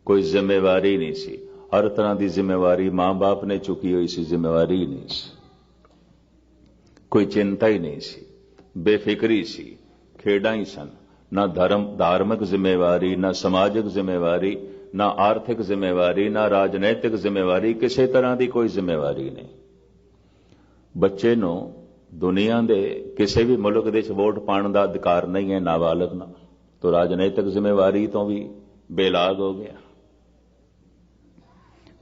कोई जिम्मेवारी नहीं सी। हर तरह की जिम्मेवारी मां बाप ने चुकी हुई सी, जिम्मेवारी नहीं सी, कोई चिंता ही नहीं सी, बेफिक्री सी, खेड़ा ही सन। ना धार्मिक जिम्मेवारी, ना समाजिक जिम्मेवारी, ना आर्थिक जिम्मेवारी, ना राजनैतिक जिम्मेवारी, किसी तरह की कोई जिम्मेवारी नहीं। बच्चे नूं दुनिया के किसी भी मुल्क दे वोट पाने का अधिकार नहीं है, नाबालग ना, तो राजनैतिक जिम्मेवारी तो भी बेलाग हो गया।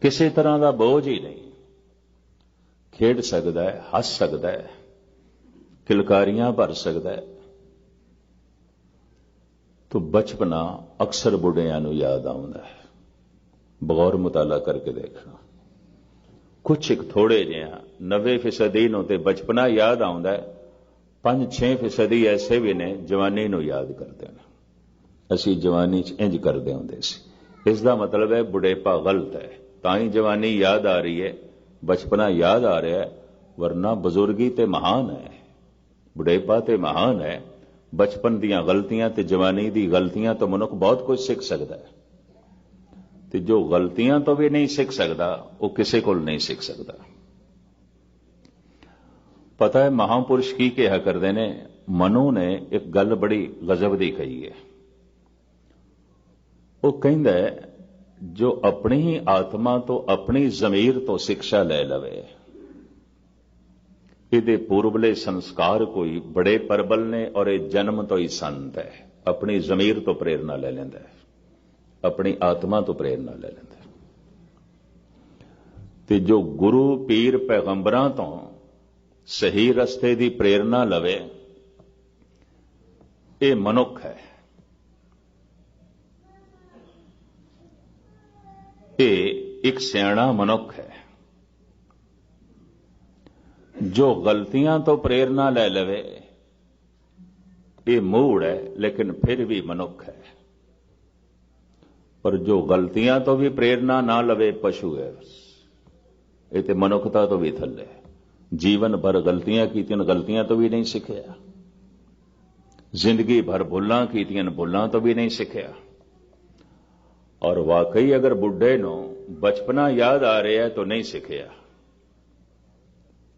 किसी तरह का बोझ ही नहीं, खेड सकता है, हस सकता है, किलकारियां भर सकता है। तो बचपना अक्सर बुढ़ियां नूं याद आउंदा है। बगौर मुताला करके देखना, कुछ एक थोड़े जिहा 90% ਨੂੰ ਤੇ ਬਚਪਨਾ ਯਾਦ ਆਉਂਦਾ ਹੈ, 5-6% ਐਸੇ ਵੀ ਨੇ ਜਵਾਨੀ ਨੂੰ ਯਾਦ ਕਰਦੇ ਨੇ। ਅਸੀਂ ਜਵਾਨੀ 'ਚ ਇੰਜ ਕਰਦੇ ਹੁੰਦੇ ਸੀ। ਇਸ ਦਾ ਮਤਲਬ ਹੈ ਬੁਢੇਪਾ ਗਲਤ ਹੈ, ਤਾਂ ਹੀ ਜਵਾਨੀ ਯਾਦ ਆ ਰਹੀ ਹੈ, ਬਚਪਨਾ ਯਾਦ ਆ ਰਿਹਾ ਹੈ, ਵਰਨਾ ਬਜ਼ੁਰਗੀ ਤੇ ਮਹਾਨ ਹੈ, ਬੁਢੇਪਾ ਤੇ ਮਹਾਨ ਹੈ। ਬਚਪਨ ਦੀਆਂ ਗਲਤੀਆਂ ਤੇ ਜਵਾਨੀ ਦੀ ਗਲਤੀਆਂ ਤੋਂ ਮਨੁੱਖ ਬਹੁਤ ਕੁਝ ਸਿੱਖ ਸਕਦਾ ਹੈ, ਤੇ ਜੋ ਗਲਤੀਆਂ ਤੋਂ ਵੀ ਨਹੀਂ ਸਿੱਖ ਸਕਦਾ ਉਹ ਕਿਸੇ ਕੋਲ ਨਹੀਂ ਸਿੱਖ ਸਕਦਾ। ਪਤਾ ਹੈ ਮਹਾਂਪੁਰਸ਼ ਕੀ ਕਿਹਾ ਕਰਦੇ ਨੇ? ਮਨੂ ਨੇ ਇੱਕ ਗੱਲ ਬੜੀ ਗਜ਼ਬ ਦੀ ਕਹੀ ਹੈ। ਉਹ ਕਹਿੰਦਾ ਜੋ ਆਪਣੀ ਹੀ ਆਤਮਾ ਤੋਂ, ਆਪਣੀ ਜ਼ਮੀਰ ਤੋਂ ਸਿੱਖਿਆ ਲੈ ਲਵੇ, ਇਹਦੇ ਪੂਰਬਲੇ ਸੰਸਕਾਰ ਕੋਈ ਬੜੇ ਪ੍ਰਬਲ ਨੇ ਔਰ ਇਹ ਜਨਮ ਤੋਂ ਹੀ ਸੰਤ ਹੈ। ਆਪਣੀ ਜ਼ਮੀਰ ਤੋਂ ਪ੍ਰੇਰਨਾ ਲੈ ਲੈਂਦਾ ਹੈ, ਆਪਣੀ ਆਤਮਾ ਤੋਂ ਪ੍ਰੇਰਨਾ ਲੈ ਲੈਂਦਾ ਹੈ। ਤੇ ਜੋ ਗੁਰੂ ਪੀਰ ਪੈਗੰਬਰਾਂ ਤੋਂ ਸਹੀ ਰਸਤੇ ਦੀ ਪ੍ਰੇਰਨਾ ਲਵੇ, ਇਹ ਮਨੁੱਖ ਹੈ, ਇਹ ਇੱਕ ਸਿਆਣਾ ਮਨੁੱਖ ਹੈ। ਜੋ ਗਲਤੀਆਂ ਤੋਂ ਪ੍ਰੇਰਨਾ ਲੈ ਲਵੇ, ਇਹ ਮੂੜ ਹੈ, ਲੇਕਿਨ ਫਿਰ ਵੀ ਮਨੁੱਖ ਹੈ। ਪਰ ਜੋ ਗਲਤੀਆਂ ਤੋਂ ਵੀ ਪ੍ਰੇਰਨਾ ਨਾ ਲਵੇ, ਪਸ਼ੂ ਹੈ। ਇਹ ਤੇ ਮਨੁੱਖਤਾ ਤੋਂ ਵੀ ਥੱਲੇ ਹੈ। ਜੀਵਨ ਭਰ ਗਲਤੀਆਂ ਕੀਤੀਆਂ, ਗਲਤੀਆਂ ਤੋਂ ਵੀ ਨਹੀਂ ਸਿੱਖਿਆ। ਜ਼ਿੰਦਗੀ ਭਰ ਭੁੱਲਾਂ ਕੀਤੀਆਂ, ਭੁੱਲਾਂ ਤੋਂ ਵੀ ਨਹੀਂ ਸਿੱਖਿਆ। ਔਰ ਵਾਕਈ ਅਗਰ ਬੁੱਢੇ ਨੂੰ ਬਚਪਨਾ ਯਾਦ ਆ ਰਿਹਾ ਤਾਂ ਨਹੀਂ ਸਿੱਖਿਆ।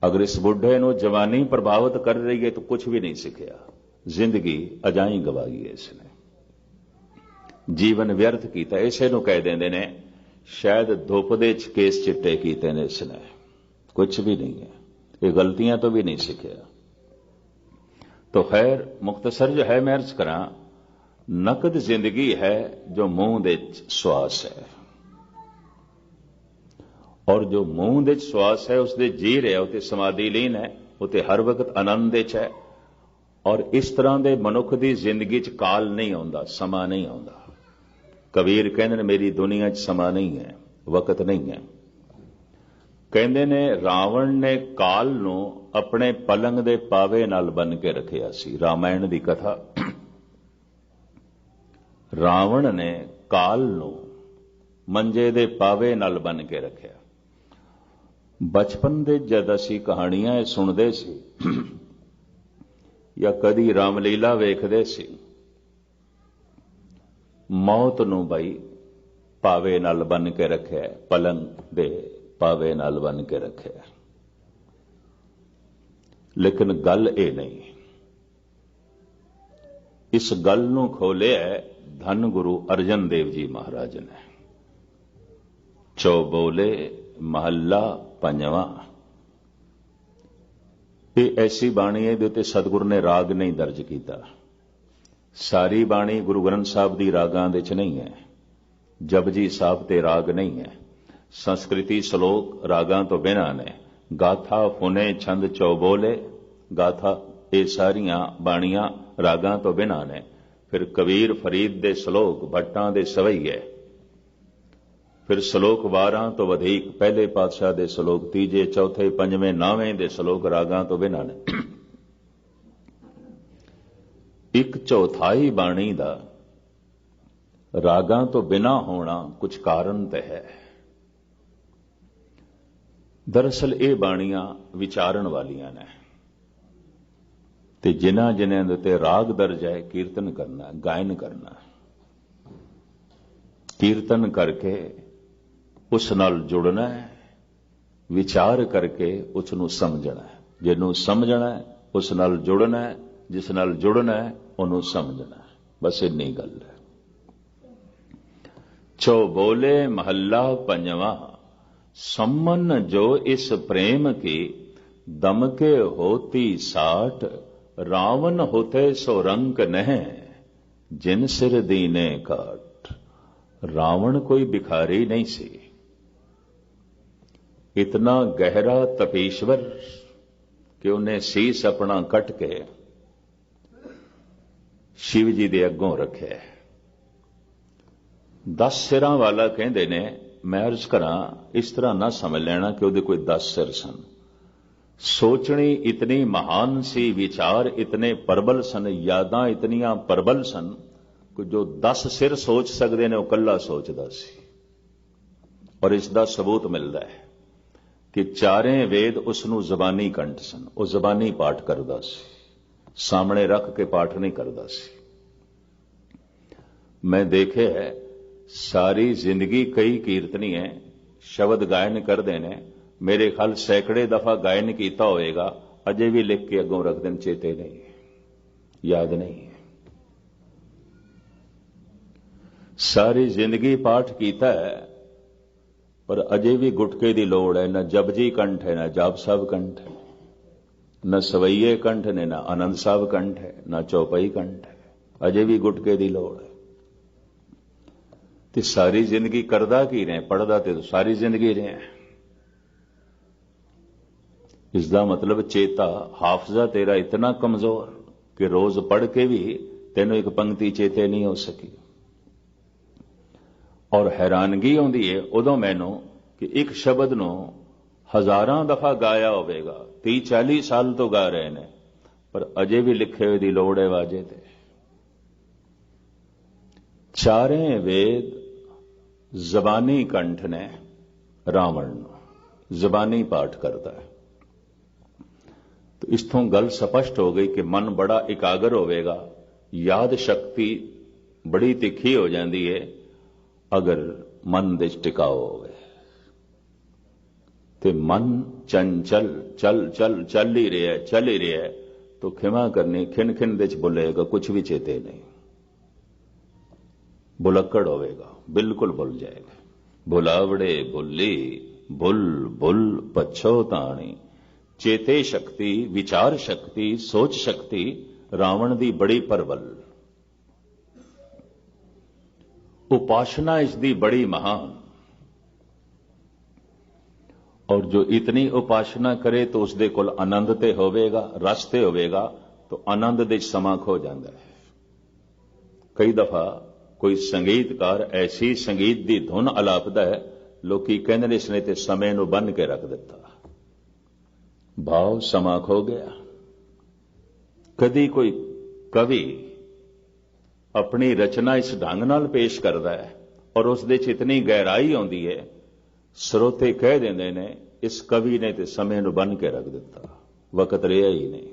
ਅਗਰ ਇਸ ਬੁੱਢੇ ਨੂੰ ਜਵਾਨੀ ਪ੍ਰਭਾਵਿਤ ਕਰ ਰਹੀ ਹੈ ਤਾਂ ਕੁਝ ਵੀ ਨਹੀਂ ਸਿੱਖਿਆ। ਜ਼ਿੰਦਗੀ ਅਜਾਈ ਗਵਾਈ ਹੈ ਇਸਨੇ, ਜੀਵਨ ਵਿਅਰਥ ਕੀਤਾ। ਇਸੇ ਨੂੰ ਕਹਿ ਦਿੰਦੇ ਨੇ ਸ਼ਾਇਦ ਧੁੱਪ ਦੇ ਚ ਕੇਸ ਚਿੱਟੇ ਕੀਤੇ ਨੇ ਇਸਨੇ, ਕੁਝ ਵੀ ਨਹੀਂ ਹੈ। ਇਹ ਗਲਤੀਆਂ ਤੋਂ ਵੀ ਨਹੀਂ ਸਿੱਖਿਆ। तो खैर मुख्तसर जो है मैं अर्ज करा, नकद जिंदगी है जो मूंह दे श्वास है, और जो मूंह दे श्वास है उसदे जी रहा उते समाधि लीन है, उते हर वक्त आनंद है। और इस तरह दे मनुख दी जिंदगी च काल नहीं आउंदा, समा नहीं आउंदा। कबीर कहंदे ने मेरी दुनिया च समा नहीं है, वक्त नहीं है। ਕਹਿੰਦੇ ਨੇ ਰਾਵਣ ਨੇ ਕਾਲ ਨੂੰ ਆਪਣੇ ਪਲੰਗ ਦੇ ਪਾਵੇ ਨਾਲ ਬੰਨ ਕੇ ਰੱਖਿਆ ਸੀ। ਰਾਮਾਇਣ ਦੀ ਕਥਾ, ਰਾਵਣ ਨੇ ਕਾਲ ਨੂੰ ਮੰਜੇ ਦੇ ਪਾਵੇ ਨਾਲ ਬੰਨ ਕੇ ਰੱਖਿਆ। ਬਚਪਨ ਦੇ ਜਦ ਅਸੀਂ ਕਹਾਣੀਆਂ ਇਹ ਸੁਣਦੇ ਸੀ ਜਾਂ ਕਦੀ ਰਾਮਲੀਲਾ ਵੇਖਦੇ ਸੀ, ਮੌਤ ਨੂੰ ਬਈ ਪਾਵੇ ਨਾਲ ਬੰਨ ਕੇ ਰੱਖਿਆ, ਪਲੰਗ ਦੇ ਪਾਵੇ ਨਾਲ ਬੰਨ ਕੇ ਰੱਖਿਆ। ਲੇਕਿਨ ਗੱਲ ਇਹ ਨਹੀਂ, ਇਸ ਗੱਲ ਨੂੰ ਖੋਲਿਆ ਧੰਨ ਗੁਰੂ ਅਰਜਨ ਦੇਵ ਜੀ ਮਹਾਰਾਜ ਨੇ। ਚੌਬੋਲੇ ਮਹੱਲਾ ਪੰਜਵਾਂ, ਇਹ ਐਸੀ ਬਾਣੀ ਹੈ ਜਿਹਦੇ ਉੱਤੇ ਸਤਿਗੁਰੂ ਨੇ ਰਾਗ ਨਹੀਂ ਦਰਜ ਕੀਤਾ। ਸਾਰੀ ਬਾਣੀ ਗੁਰੂ ਗ੍ਰੰਥ ਸਾਹਿਬ ਦੀ ਰਾਗਾਂ ਦੇ ਚ ਨਹੀਂ ਹੈ। ਜਪਜੀ ਸਾਹਿਬ ਤੇ ਰਾਗ ਨਹੀਂ ਹੈ। ਸੰਸਕ੍ਰਿਤੀ ਸ਼ਲੋਕ ਰਾਗਾਂ ਤੋਂ ਬਿਨਾਂ ਨੇ। ਗਾਥਾ ਫੁਨੇ ਛੰਦ ਚੌਬੋਲੇ, ਗਾਥਾ ਇਹ ਸਾਰੀਆਂ ਬਾਣੀਆਂ ਰਾਗਾਂ ਤੋਂ ਬਿਨਾਂ ਨੇ। ਫਿਰ ਕਬੀਰ ਫਰੀਦ ਦੇ ਸ਼ਲੋਕ, ਭੱਟਾਂ ਦੇ ਸਵਈਏ, ਫਿਰ ਸ਼ਲੋਕ 12 ਤੋਂ ਵਧੇਕ ਪਹਿਲੇ ਪਾਤਸ਼ਾਹ ਦੇ ਸ਼ਲੋਕ, ਤੀਜੇ, ਚੌਥੇ, ਪੰਜਵੇਂ, 9ਵੇਂ ਦੇ ਸ਼ਲੋਕ ਰਾਗਾਂ ਤੋਂ ਬਿਨਾਂ ਨੇ। ਇੱਕ ਚੌਥਾਈ ਬਾਣੀ ਦਾ ਰਾਗਾਂ ਤੋਂ ਬਿਨਾਂ ਹੋਣਾ ਕੁਝ ਕਾਰਨ ਤੇ ਹੈ। ਦਰਅਸਲ ਇਹ ਬਾਣੀਆਂ ਵਿਚਾਰਨ ਵਾਲੀਆਂ ਨੇ, ਤੇ ਜਿਨ੍ਹਾਂ ਜਿਨ੍ਹਾਂ ਦੇ ਉੱਤੇ ਰਾਗ ਦਰਜ ਹੈ, ਕੀਰਤਨ ਕਰਨਾ, ਗਾਇਨ ਕਰਨਾ, ਕੀਰਤਨ ਕਰਕੇ ਉਸ ਨਾਲ ਜੁੜਨਾ ਹੈ, ਵਿਚਾਰ ਕਰਕੇ ਉਸ ਨੂੰ ਸਮਝਣਾ ਹੈ। ਜਿਹਨੂੰ ਸਮਝਣਾ ਹੈ ਉਸ ਨਾਲ ਜੁੜਨਾ ਹੈ, ਜਿਸ ਨਾਲ ਜੁੜਨਾ ਹੈ ਉਹਨੂੰ ਸਮਝਣਾ ਹੈ। ਬਸ ਇੰਨੀ ਗੱਲ ਹੈ। ਚੌਬੋਲੇ ਮਹੱਲਾ ਪੰਜਵਾਂ, सम्मन जो इस प्रेम की दम के होती साठ, रावण होते सो रंक नह जिन सिर दीने काट। रावण कोई भिखारी नहीं सी, इतना गहरा तपीश्वर कि उन्हें सीस अपना कट के शिव जी दे अगों रखे। 10 सिरां वाला कहंदे ने मैं अर्ज करा इस तरह ना समझ लेना कि ਉਹਦੇ कोई 10 सिर सन। सोचनी इतनी महान सी, विचार इतने प्रबल सन, यादां इतनियां प्रबल सन कि जो 10 सिर सोच सकते ने वो कल्ला सोचदा सी। और इसका सबूत मिलता है कि चारें वेद उसनूं जबानी कंठ सन, वो जबानी पाठ करदा सी, सामने रख के पाठ नहीं करदा सी। मैं देखे है सारी जिंदगी कई कीर्तनी है शब्द गायन करते ने, मेरे ख्याल सैकड़े दफा गायन किया होएगा, अजे भी लिख के अगों रख देन, चेते नहीं, याद नहीं। सारी जिंदगी पाठ किया है पर अजे भी गुटके की लोड़ है। न जपजी कंठ है, न जाप साहब कंठ है, न सवैये कंठ ने, न आनंद साहब कंठ है, न चौपाई कंठ है, अजे भी गुटके की लोड़ है। ते सारी जिंदगी करदा की रहे, पढ़दा तो सारी जिंदगी रहे। इसका मतलब चेता हाफजा तेरा इतना कमजोर कि रोज पढ़ के भी तेनों एक पंक्ति चेते नहीं हो सकी। और हैरानगी आउंदी है उदों मैनू कि एक शब्द नूं हजारां दफा गाया होवेगा, 30-40 साल तो गा रहे ने, पर अजे भी लिखे हुए दी लोड़ है वाजे ते। चारें वेद जबानी कंठ ने रावण जबानी पाठ करता है। तो इथों गल स्पष्ट हो गई कि मन बड़ा एकाग्र होवेगा, याद शक्ति बड़ी तिखी हो जाती है अगर मन दे टिकाओ होवे। ते मन चंचल चल ही रहा है तो खिमा करनी खिन खिन दे बोलेगा, कुछ भी चेते नहीं, बुलक्कड़ होवेगा, बिल्कुल भुल जाएगा। भुलावड़े भुल्ली भुल भुल पछोताणी, चेते शक्ति, विचार शक्ति, सोच शक्ति रावण दी बड़ी प्रबल, उपासना इसकी बड़ी महान। और जो इतनी उपासना करे तो उसदे कोल आनंद ते होवेगा, रस ते होवेगा, तो आनंद दे समा खो जाता है। कई दफा कोई संगीतकार ऐसी संगीत दी धुन अलापदा है, लोकी कहंदे ने इसने ते समय नूं बन के रख दिता, भाव समा खो गया। कदी कोई कवि अपनी रचना इस ढंग नाल पेश करता है और उस दे च इतनी गहराई आउंदी है, श्रोते कह देंदे ने इस कवि ने ते समय नूं बन के रख दिता, वक्त रहा ही नहीं,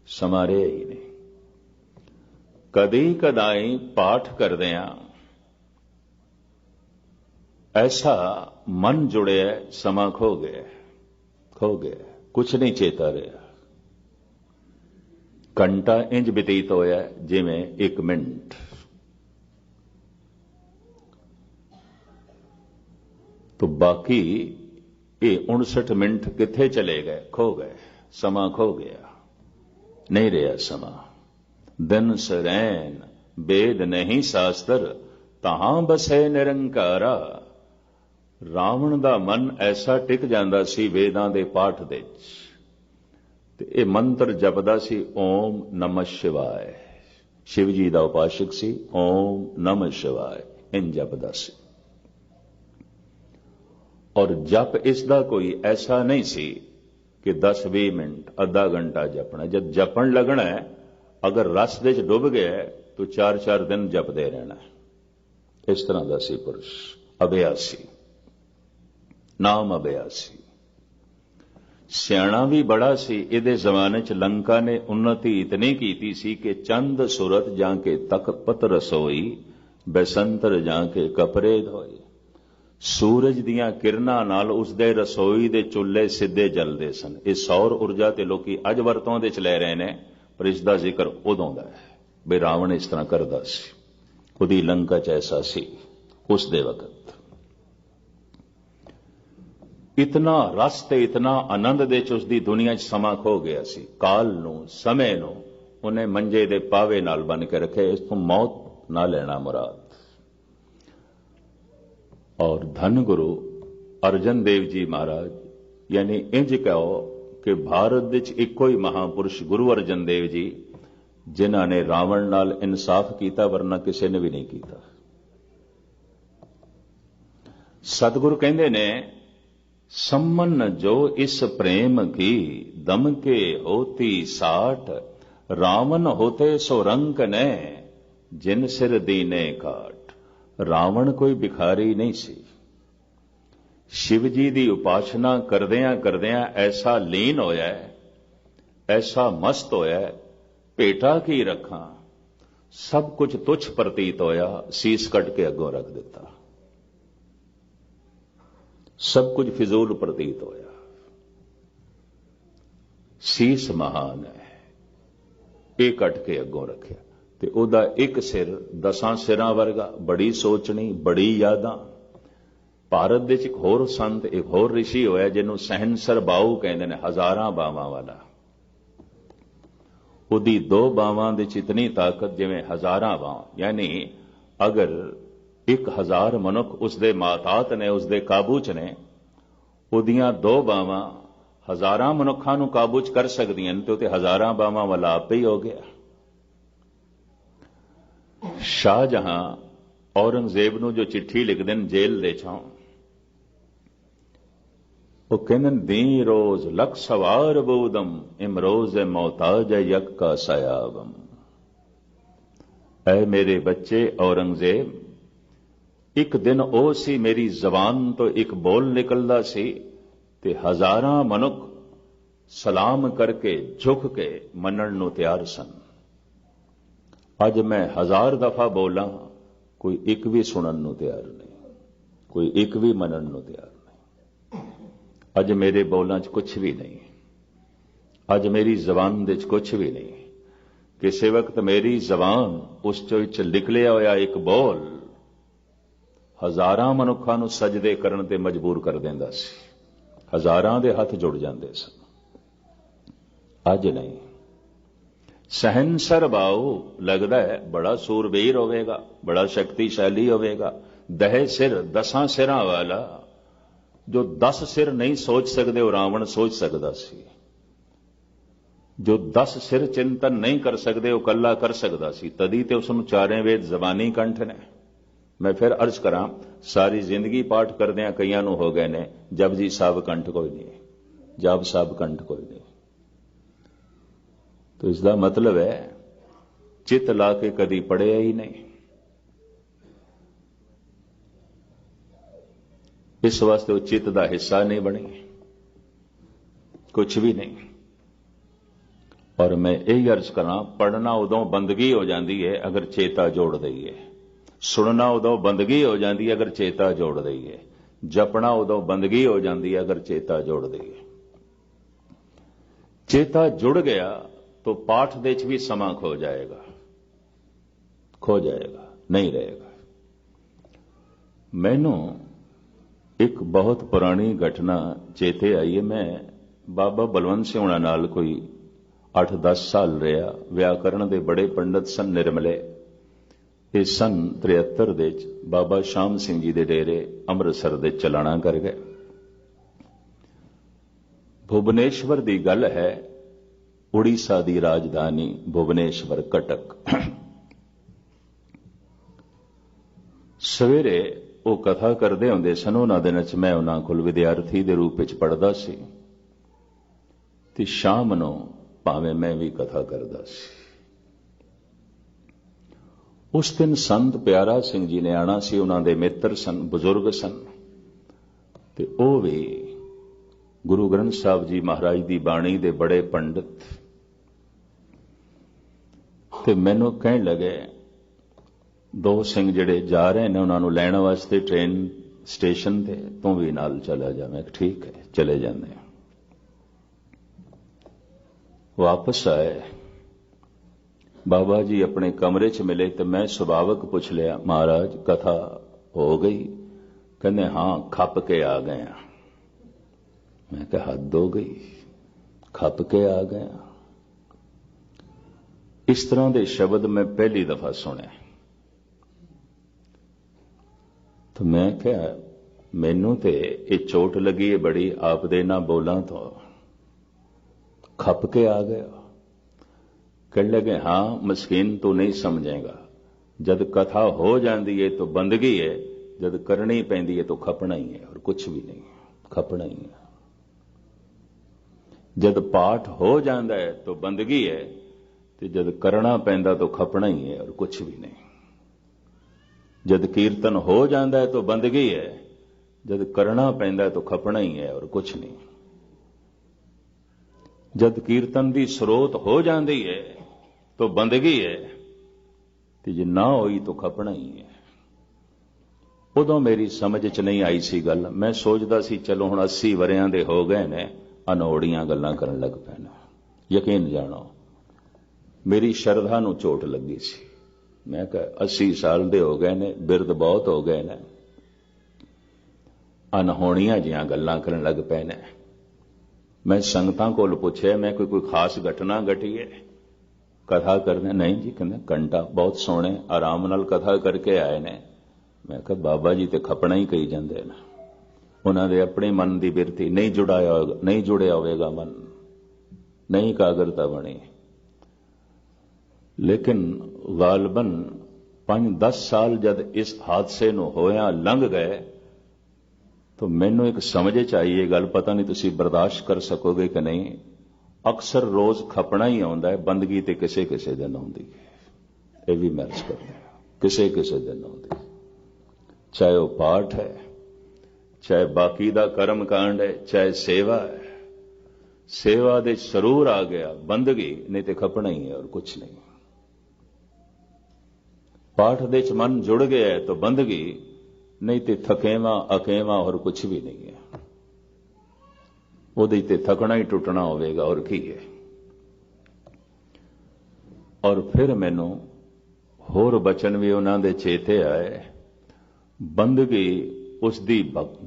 समा रहा ही नहीं। कदी कदाई पाठ करदियां ऐसा मन जुड़े समा खो गया, कुछ नहीं चेता रहा। घंटा इंज बतीत होया जिवें 1 मिनट। तो बाकी ये 59 मिनट किथे चले गए, खो गए, समा खो गया, नहीं रहा समा। दिन सरैन वेद नहीं शास्त्र, तहां बसे निरंकारा। रावण दा मन ऐसा टिक जांदा सी वेदां दे पाठ दे ते ये मंत्र जपदा सी, ओम नमः शिवाय। शिव जी दा उपासक सी, ओम नमः शिवाय इन जपदा सी। और जप इसदा कोई ऐसा नहीं सी कि 10-20 मिनट आधा घंटा जपना। जब जपन लगना है, अगर रस दे च डुब गया तो 4-4 दिन जपदे रहना है। इस तरह दा सी पुरुष, अभ्यासी, नाम अभ्यासी। सियाणा भी बड़ा सी। इहदे जमाने च लंका ने उन्नति इतनी कीती सी कि चंद सुरत जाके तखपत रसोई, बसंतर जाके कपरे धोई। सूरज दियां किरणां नाल उसदे रसोई दे चुल्हे सिद्धे जलदे सन। ये सौर ऊर्जा ते लोकी अज वरतों दे च ले रहे ने, पर इसदा जिक्र उदों दा है भी रावण इस तरह करदा सी। उहदी लंका च ऐसा सी उस दे वक्त। इतना रस ते इतना आनंद दे च उसदी दुनिया च समा खो गया सी। काल नूं, समय नूं उन्हें मंजे दे पावे नाल बन के रखे, इस तो मौत ना लेना मुराद। और धन गुरु अर्जन देव जी महाराज, यानी इंज कहो कि भारत विच इको ही महापुरुष गुरु अर्जन देव जी जिन्हां ने रावण नाल इंसाफ कीता, वरना किसी ने भी नहीं कीता। सतगुरु कहते ने सम्मन जो इस प्रेम की दम के होती साठ रावण होते सो रंक ने जिन सिर दीने काट। रावण कोई भिखारी नहीं सी। शिव जी की उपासना करदियां करदियां ऐसा लीन होया, ऐसा मस्त होया, भेटा की रखा, सब कुछ तुच्छ प्रतीत होया, सीस कट के अगों रख दिता। सब कुछ फिजूल प्रतीत होया। सीस महान है, ये कट के अगों रखिया ते ओदा एक सिर 10 सिरां वर्गा। बड़ी सोचनी, बड़ी यादां। भारत दे एक होर संत, एक होर ऋषि होया जिन्हों सहनसर बाहू कहते हैं, 1000 बावां वाला। उदी 2 बावां दे च इतनी ताकत जिवें 1000 बावां। यानी अगर 1000 मनुख उसदे मातात ने, उसदे काबू च ने, उदियां 2 बावां 1000 मनुखां नूं काबू च कर सकदियां ने, ते 1000 बावां वाला आपे ही हो गया। शाहजहां औरंगजेब नूं जो चिट्ठी लिखदे ने जेल दे चों, वो कहते दी रोज लख सवार बूदम इमरोज मोहताज यक का सयाबम। ऐ मेरे बच्चे औरंगजेब, एक दिन ओ सी मेरी जबान तो एक बोल निकलदा सी ते 1000 मनुख सलाम करके झुक के मनण नूं तैयार सन। अज मैं 1000 दफा बोला, कोई एक भी सुनन नूं तैयार नहीं, कोई एक भी मनण नूं तैयार नहीं। अज मेरे बोलां च कुछ भी नहीं, अज मेरी जबान दे च कुछ भी नहीं। किसी वक्त मेरी जबान उस च निकलिया होया एक बोल 1000 मनुखां नूं सजदे करन ते मजबूर कर देंदा सी। 1000 दे हथ जुड़ जांदे सन। अज नहीं। सहनसर बाहू लगदा है बड़ा सूरबीर होवेगा, बड़ा शक्तिशाली होवेगा। 10 सिर 10 सिरां वाला, जो 10 सिर नहीं सोच सकते वो रावण सोच सकता सी। जो 10 सिर चिंतन नहीं कर सकते वो कला कर सकता सी। तदी ते उसनूं 4 वेद जबानी कंठ ने। मैं फिर अर्ज करा, सारी जिंदगी पाठ करदियां कईयां नूं हो गए ने जपजी साहब कंठ कोई नहीं, जाप साहब कंठ कोई नहीं। तो इसका मतलब है चित ला के कदी पढ़िया ही नहीं। इस वास्ते वो चित का हिस्सा नहीं बनी, कुछ भी नहीं। और मैं यही अर्ज करा, पढ़ना उदों बंदगी हो जाती है अगर चेता जोड़ दईए। सुनना उदों बंदगी हो जाती है अगर चेता जोड़ दईए। जपना उदों बंदगी हो जाती है अगर चेता जोड़ दईए। चेता जुड़ गया तो पाठ दे च भी समा खो जाएगा, खो जाएगा, नहीं रहेगा। मैनू एक बहुत पुरानी घटना चेते आई है। मैं बाबा बलवंत सिंह होना नाल कोई 8-10 साल रहा। व्याकरण दे बड़े पंडित सन, निर्मले। ये सन 73 दे बाबा श्याम सिंह जी दे डेरे अमृतसर दे चलाना कर गए। भुवनेश्वर दी गल है, उड़ीसा दी राजधानी भुवनेश्वर कटक। सवेरे वो कथा करते होंदे सन। उन्हां दिनां च मैं उन्हां कोल विद्यार्थी दे रूप विच पढ़दा सी ते शाम नूं भावें मैं भी कथा करदा सी। उस दिन संत प्यारा सिंह जी ने आना सी। उन्हां दे मित्र सन, बुजुर्ग सन ते वो भी गुरु ग्रंथ साहब जी महाराज दी बाणी दे बड़े पंडित। ते मैनूं कहण लगे, 2 सिंह जिहड़े जा रहे ने उन्हां नूं लैण वास्ते ट्रेन स्टेशन ते, तू भी नाल चला जा। मैं ठीक है, चले जांदे। वापस आए, बाबा जी अपने कमरे च मिले तो मैं सुभावक पूछ लिया, महाराज कथा हो गई? कहने हाँ, खप के आ गया। मैं कहा हद हो गई, खप के आ गया। इस तरह के शब्द मैं पहली दफा सुने। तो मैं क्या, मैनू ते ये चोट लगी है बड़ी, आप दे ना बोला तो खप के आ गया। कहने लगे हाँ मस्कीन, तू नहीं समझेगा, जब कथा हो जाती है तो बंदगी है, जद करनी पैंदी है तो खपना ही है और कुछ भी नहीं, खपना ही है। जद पाठ हो जाता है तो बंदगी है, तो जद करना पैंदा तो खपना ही है और कुछ भी नहीं। जद कीर्तन हो जाता है तो बंदगी है, जद करना पैंदा तो खपना ही है और कुछ नहीं। जद कीर्तन की स्रोत हो जाती है तो बंदगी है, तो जे ना होई तो खपना ही है। उदों मेरी समझ च नहीं आई सी गल। मैं सोचदा सी चलो हुण 80 वरियां दे हो गए ने, अनोड़ियां गल्लां करन लग पैना। यकीन जानो मेरी शरधा नूं चोट लगी सी। मैं कहा 80 साल दे हो गए ने, बिरद बहुत हो गए ने, अनहोणियां जिहां गल्लां करन लग पैने। मैं संगतां कोल पुछया, मैं कोई खास घटना घटी है? कथा करने नहीं जी, कहंदे घंटा बहुत सोहणे आराम नाल कथा करके आए ने। मैं कहा बाबा जी ते खपना ही कही जांदे ने, उन्हां दे अपने मन की बिरती नहीं जुड़िया होवेगा मन, नहीं कागरता बनी। लेकिन गालबन 5-10 साल जद इस हादसे नूं होया लंघ गए तो मैनू एक समझ च आई ये गल, पता नहीं तुसी बर्दाश्त कर सकोगे कि नहीं। अक्सर रोज खपना ही आउंदा है, बंदगी ते किसे किसे दिन आउंदी है। ये भी मैं अर्ज करदा, किसे किसे दिन आउंदी है। चाहे वह पाठ है, चाहे बाकी दा कर्म कांड है, चाहे सेवा है। सेवा दे सरूर आ गया, बंदगी नहीं ते खपना ही है और कुछ नहीं। पाठ दे च मन जुड़ गया है तो बंदगी, नहीं ते थकेवा अकेवा और कुछ भी नहीं है। ਉਹਦੇ ਤੇ थकना ही टुटना होगा और की है। और फिर मैनू होर बचन भी उन्होंने दे चेते आए, बंदगी उसकी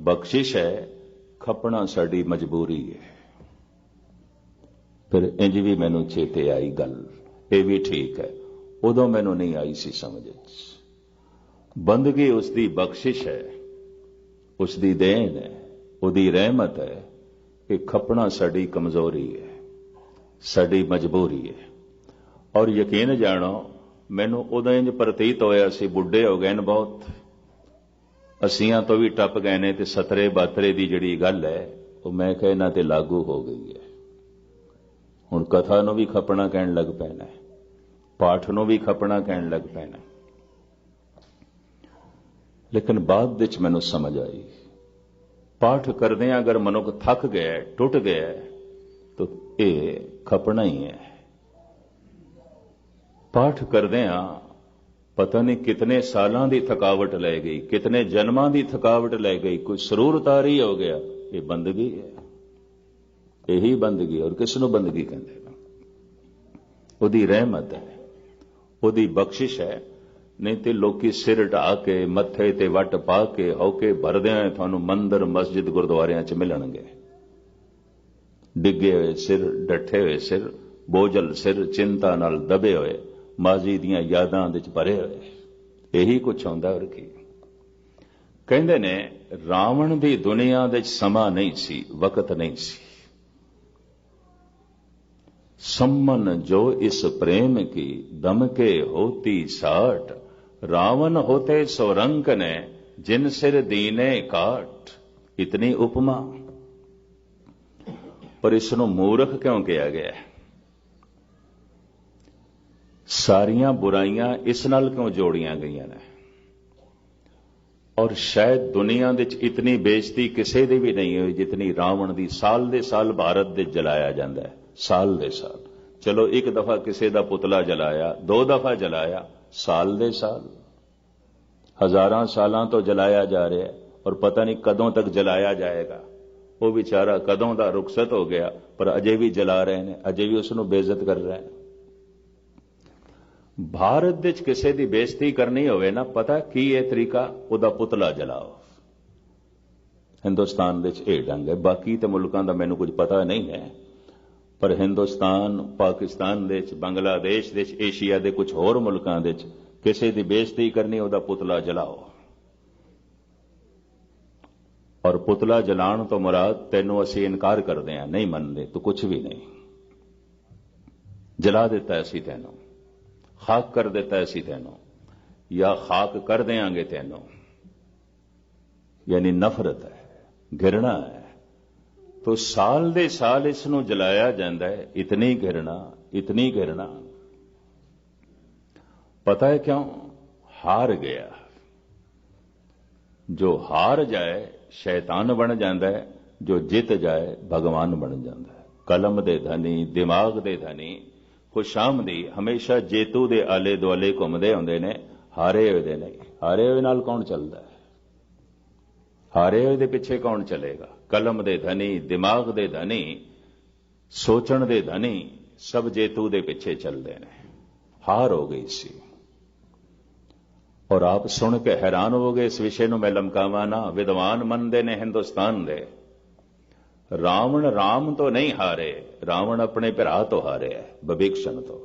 बख्शिश है, खपना साड़ी मजबूरी है। फिर इंज भी मैनू चेते आई गल, ये भी ठीक है, उदों मैनू नहीं आई सी समझ। बंदगी उसकी बख्शिश है, उसकी देन है, उसकी रहमत है कि खपना साड़ी कमजोरी है, साड़ी मजबूरी है। और यकीन जानो मैनू उदों इंज प्रतीत होया सी बुढ़े हो गए न बहुत, 80 तो भी टप गए ने, ते 17-72 की जिहड़ी गल है वो मैं कह इन्हां ते लागू हो गई है। हुण कथा नूं भी खपना कहण लग पैना, पाठ नूं भी खपना कहण लग पैना। लेकिन बाद विच मैनू समझ आई, पाठ करदे अगर मनुख थक गया, टुट गया, तो ये खपना ही है। पाठ करदे पता नहीं कितने सालों की थकावट लै गई, कितने जन्मां की थकावट लै गई, कोई सरूर तारी हो गया, ये बंदगी है। यही बंदगी, और किस नूं बंदगी कहंदे? उहदी रहमत है, उहदी बख्शिश है। नहीं तो लोकी सिर ढा के मत्थे ते वट पा के होके भरदियां थानू मंदिर मस्जिद गुरुद्वारियां च मिलणगे। डिगे हुए सिर, डठे हुए सिर, बोझल सिर, चिंता नाल दबे हुए, माजी दियां यादां दे च भरे हुए, यही कुछ आउंदा। और की कहंदे ने, रावण दी दुनिया दे च समा नहीं सी, वक्त नहीं सी। सम्मन जो इस प्रेम की दम के होती साठ, रावण होते सो रंक ने जिन सिर दीने काट। इतनी उपमा, पर इसनों मूर्ख क्यों किया गया? सारियां बुराइयां इस नाल क्यों जोड़ियां गईयां ने? और शायद दुनिया दे इतनी बेइज्जती किसी दी भी नहीं हुई जितनी रावण दी। साल दे साल भारत दे जलाया जाता है, साल दे साल। चलो एक दफा किसी दा पुतला जलाया, 2 दफा जलाया, साल दे साल, हजारां सालां तो जलाया जा रहा है, और पता नहीं कदों तक जलाया जाएगा। वो बेचारा कदों दा रुखसत हो गया, पर अजे भी जला रहे हैं, अजे भी उसनूं बेइज्जत कर रहे हैं। भारत दे च किसी दी बेइज्जती करनी होवे ना, पता की है तरीका? उहदा पुतला जलाओ। हिंदुस्तान दे च इह ढंग है, बाकी ते मुल्कां दा मैनूं कुछ पता नहीं है, पर हिंदुस्तान, पाकिस्तान दे च, बांग्लादेश दे च, एशिया दे कुछ होर मुल्कां दे च किसी दी बेइज्जती करनी, उहदा पुतला जलाओ। और पुतला जलाण तो मुराद तैनूं असीं इनकार करदे हां, नहीं मनदे, तो कुछ भी नहीं। जला दिता असीं तैनूं, खाक कर दिता असीं तैनूं, या खाक कर देंगे तैनूं। यानी नफरत है, घृणा है। तो साल दे साल इसनूं जलाया जाता है। इतनी घृणा, इतनी घृणा। पता है क्यों? हार गया। जो हार जाए शैतान बन जाता है, जो जित जाए भगवान बन जाता है। कलम दे धनी, दिमाग दे धनी, खुशामदी हमेशा जेतू दे आले दुआले घुमदे हुंदे ने, हारे हुए दे नहीं। हारे हुए नाल कौन चलदा है? हारे हुए दे पिछे कौन चलेगा? कलम दे धनी, दिमाग दे धनी, सोचण दे धनी सब जेतू दे पिछे चलते हैं। हार हो गई सी। और आप सुन के हैरान हो गए। इस विषय में मैं लमकावा ना। विद्वान मनते ने हिंदुस्तान दे, रावण राम तो नहीं हारे, रावण अपने भरा तो हारे है, विभीषण तो।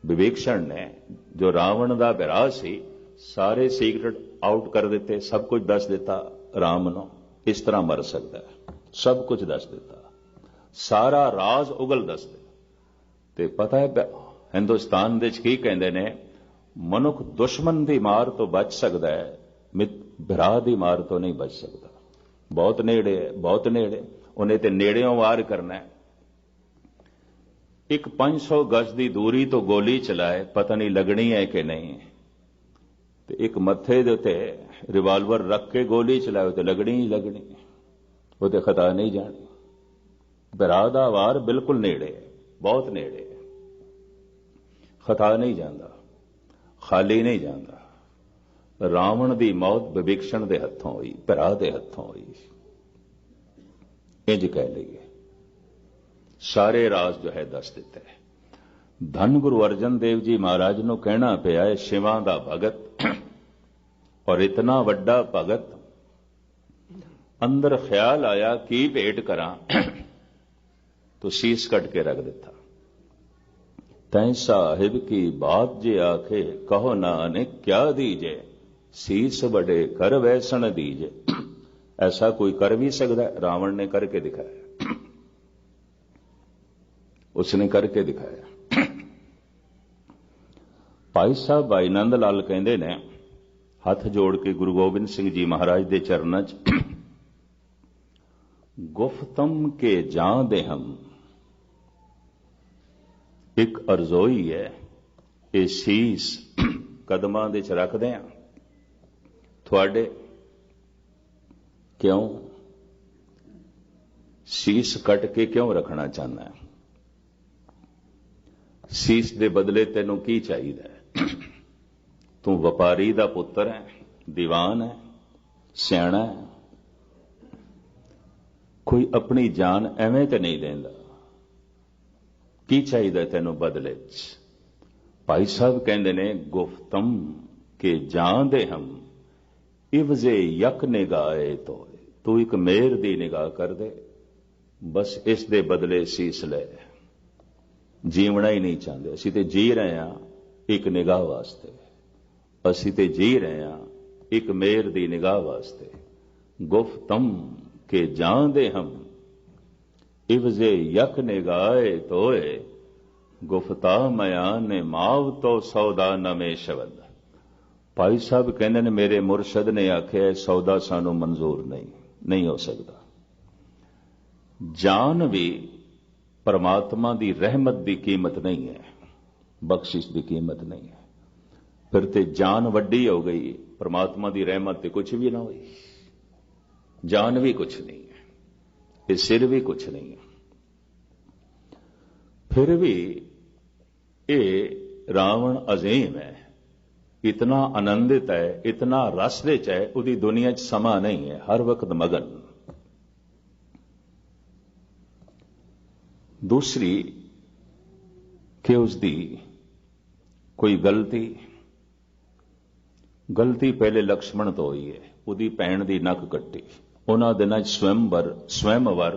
विभीषण ने जो रावण का भरा सी सारे सीक्रेट आउट कर दिते, सब कुछ दस दिता राम नूं। इस तरह मर सकता है, सब कुछ दस दिता, सारा राज उगल दस दिता। ते पता है हिंदुस्तान दे की कहंदे ने, मनुख दुश्मन की मार तो बच सकता है, भरा की मार तो नहीं बच सकता। बहुत नेड़े है, बहुत नेड़े। उन्हें ते नेड़ियों वार करना है। एक 500 गज की दूरी तो गोली चलाए, पता नहीं लगनी है कि नहीं। ते एक मत्थे दे उत्ते रिवाल्वर रख के गोली चलाए तो लगनी ही लगनी, वो तो खता नहीं जानी। भरा दा वार बिल्कुल नेड़े है, बहुत नेड़े है, खता नहीं जाता, खाली नहीं जाता। रावण की मौत विभीषण के हथों हुई, भरा के हथों हुई। इंज कह लीए सारे राज जो है दस दिते। धन गुरु अर्जन देव जी महाराज नूं कहना पिया है, शिवां दा भगत और इतना वड्डा भगत। अंदर ख्याल आया की भेंट करा, तो शीस कट के रख दिता। तैं साहिब की बात जे आखे, कहो नानक क्या दीजे, शीस बड़े कर वैसन दीजे। ऐसा कोई कर भी सकता है? रावण ने करके दिखाया, उसने करके दिखाया। भाई साहब भाई नंद लाल कहते ने, हथ जोड़ के गुरु गोबिंद सिंह जी महाराज के चरणों च, गुफ्तम के जां दे हम। एक अरजोई है, ये शीस कदमां दे च रखदे आ थोड़े। क्यों शीस कट के क्यों रखना चाहना है? शीस दे बदले तेनों की चाहिए? तू व्यापारी दा पुत्र है, दीवान है, सियाणा है, कोई अपनी जान एवें ते नहीं देंदा। की चाहिए तेनों बदले च? भाई साहब कहते ने, गुफ्तम के जान दे हम, इवजे यक निगाहे तो। तू एक मेहर दी निगाह कर दे, बस इस दे बदले सीस ले। जीवना ही नहीं चाहते, असी ते जी रहे हैं एक निगाह वास्ते, असी ते जी रहे हैं एक मेहर दी निगाह वास्ते। गुफ्तम के जान दे हम, इवजे यक निगाहे तोए, गुफ्ता मयान ने माव तो सौदा नमे शब्द। भाई साहब कहते ने, मेरे मुरशद ने आख्या सौदा सानू मंजूर नहीं हो सकता। जान भी परमात्मा की रहमत की कीमत नहीं है, बख्शिश की कीमत नहीं है। फिर ते जान वड्डी हो गई, परमात्मा की रहमत ते कुछ भी ना हुई। जान भी कुछ नहीं है, ये सिर भी कुछ नहीं है। फिर भी ये रावण अजीम है, इतना आनंदित है, इतना रस विच है, उसकी दुनिया च समा नहीं है, हर वक्त मगन। दूसरी कि उसकी कोई गलती पहले लक्ष्मण तो हुई है, उसकी भैन की नक कट्टी। उन्होंने दिनों स्वयंवर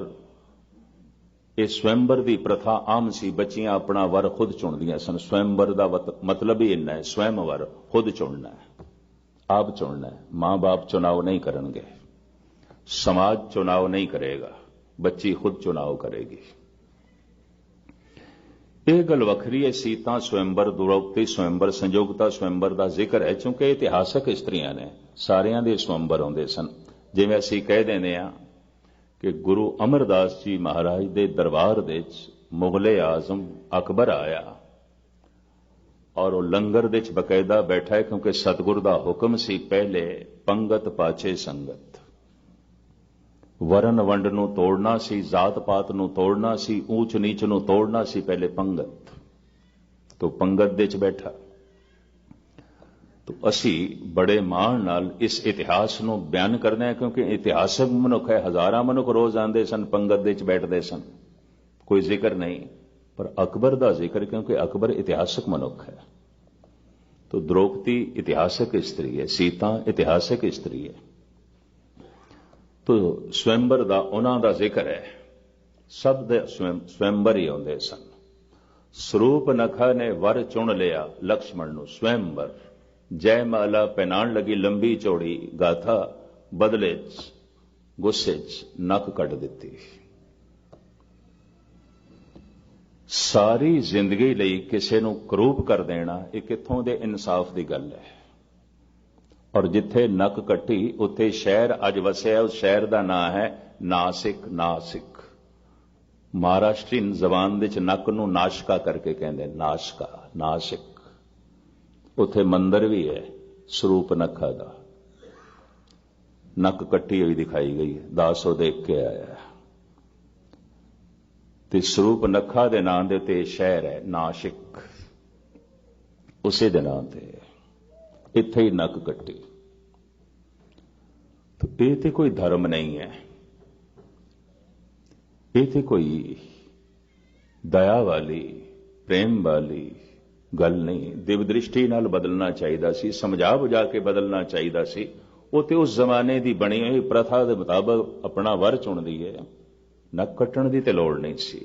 ये स्वयंवर की प्रथा आम सी, बच्चियां अपना वर खुद चुनदियां सन। स्वयंवर का मतलब ही इन्ना है, स्वयंवर खुद चुनना है, आप चुनना है। मां बाप चुनाव नहीं करेंगे, समाज चुनाव नहीं करेगा, बच्ची खुद चुनाव करेगी। यह गल वखरी है। सीता स्वयंवर, द्रौपदी स्वयंवर, संयोगता स्वयंवर का जिक्र है, क्योंकि इतिहासक स्त्रियां ने सारियां दे स्वयंवर होंदे सन। ਜਿਵੇਂ ਅਸੀਂ ਕਹਿ ਦਿੰਦੇ ਹਾਂ ਕਿ ਗੁਰੂ ਅਮਰਦਾਸ ਜੀ ਮਹਾਰਾਜ ਦੇ ਦਰਬਾਰ ਦੇ ਵਿੱਚ ਮੁਗਲੇ ਆਜ਼ਮ ਅਕਬਰ ਆਇਆ ਔਰ ਉਹ ਲੰਗਰ ਦੇ ਵਿੱਚ ਬਕਾਇਦਾ ਬੈਠਾ ਹੈ, ਕਿਉਂਕਿ ਸਤਿਗੁਰ ਦਾ ਹੁਕਮ ਸੀ ਪਹਿਲੇ ਪੰਗਤ ਪਾਛੇ ਸੰਗਤ। ਵਰਨ ਵੰਡ ਨੂੰ ਤੋੜਨਾ ਸੀ, ਜਾਤ ਪਾਤ ਨੂੰ ਤੋੜਨਾ ਸੀ, ਊਚ ਨੀਚ ਨੂੰ ਤੋੜਨਾ ਸੀ, ਪਹਿਲੇ ਪੰਗਤ। ਤੋ ਪੰਗਤ ਦੇ ਵਿੱਚ ਬੈਠਾ। ਤੋ ਅਸੀਂ ਬੜੇ ਮਾਣ ਨਾਲ ਇਸ ਇਤਿਹਾਸ ਨੂੰ ਬਿਆਨ ਕਰਦੇ ਹਾਂ, ਕਿਉਂਕਿ ਇਤਿਹਾਸਕ ਮਨੁੱਖ ਹੈ। ਹਜ਼ਾਰਾਂ ਮਨੁੱਖ ਰੋਜ਼ ਆਉਂਦੇ ਸਨ, ਪੰਗਤ ਦੇ ਵਿੱਚ ਬੈਠਦੇ ਸਨ, ਕੋਈ ਜ਼ਿਕਰ ਨਹੀਂ। ਪਰ ਅਕਬਰ ਦਾ ਜ਼ਿਕਰ, ਕਿਉਂਕਿ ਅਕਬਰ ਇਤਿਹਾਸਕ ਮਨੁੱਖ ਹੈ। ਤੋ द्रौपदी ਇਤਿਹਾਸਕ ਇਸਤਰੀ ਹੈ, ਸੀਤਾ ਇਤਿਹਾਸਕ ਇਸਤਰੀ ਹੈ। ਤੋ ਸਵੈੰਬਰ ਦਾ ਉਹਨਾਂ ਦਾ ਜ਼ਿਕਰ ਹੈ। ਸਭ ਦੇ ਸਵੈੰਬਰ ਹੀ ਆਉਂਦੇ ਸਨ। ਸਰੂਪ ਨਖਾ ਨੇ ਵਰ ਚੁਣ ਲਿਆ ਲਕਸ਼ਮਣ ਨੂੰ ਸਵੈੰਬਰ। ਜੈ ਮਾਲਾ ਪਹਿਨਾਣ ਲੱਗੀ ਲੰਬੀ ਚੌੜੀ ਗਾਥਾ, ਬਦਲੇ 'ਚ ਗੁੱਸੇ 'ਚ ਨੱਕ ਕੱਢ ਦਿੱਤੀ। ਸਾਰੀ ਜ਼ਿੰਦਗੀ ਲਈ ਕਿਸੇ ਨੂੰ ਕਰੂਪ ਕਰ ਦੇਣਾ, ਇਹ ਕਿੱਥੋਂ ਦੇ ਇਨਸਾਫ ਦੀ ਗੱਲ ਹੈ। ਔਰ ਜਿੱਥੇ ਨੱਕ ਕੱਟੀ ਉੱਥੇ ਸ਼ਹਿਰ ਅੱਜ ਵਸਿਆ, ਉਸ ਸ਼ਹਿਰ ਦਾ ਨਾਂ ਹੈ ਨਾਸਿਕ। ਨਾਸਿਕ ਮਹਾਰਾਸ਼ਟਰੀ ਜ਼ਬਾਨ ਦੇ ਚ ਨੱਕ ਨੂੰ ਨਾਸ਼ਕਾ ਕਰਕੇ ਕਹਿੰਦੇ, ਨਾਸ਼ਕਾ, ਨਾਸਿਕ। ਉੱਥੇ ਮੰਦਰ ਵੀ ਹੈ ਸਰੂਪ ਨਖਾ ਦਾ, ਨੱਕ ਕੱਟੀ ਹੋਈ ਦਿਖਾਈ ਗਈ ਹੈ। ਦਾਸ ਉਹ ਦੇਖ ਕੇ ਆਇਆ ਤੇ ਸਰੂਪ ਨਖਾ ਦੇ ਨਾਂ ਦੇ ਉੱਤੇ ਸ਼ਹਿਰ ਹੈ ਨਾਸਿਕ, ਉਸੇ ਦੇ ਨਾਂ ਤੇ ਇੱਥੇ ਹੀ ਨੱਕ ਕੱਟੀ। ਇਹ ਤੇ ਕੋਈ ਧਰਮ ਨਹੀਂ ਹੈ, ਇਹ ਤੇ ਕੋਈ ਦਇਆ ਵਾਲੀ ਪ੍ਰੇਮ ਵਾਲੀ ਗੱਲ ਨਹੀਂ। ਦਿਵ ਦ੍ਰਿਸ਼ਟੀ ਨਾਲ ਬਦਲਣਾ ਚਾਹੀਦਾ ਸੀ, ਸਮਝਾ ਬੁਝਾ ਕੇ ਬਦਲਣਾ ਚਾਹੀਦਾ ਸੀ। ਉਹ ਤੇ ਉਸ ਜ਼ਮਾਨੇ ਦੀ ਬਣੀ ਹੋਈ ਪ੍ਰਥਾ ਦੇ ਮੁਤਾਬਕ ਆਪਣਾ ਵਰ ਚੁਣਦੀ ਹੈ, ਨੱਕ ਕੱਟਣ ਦੀ ਤੇ ਲੋੜ ਨਹੀਂ ਸੀ।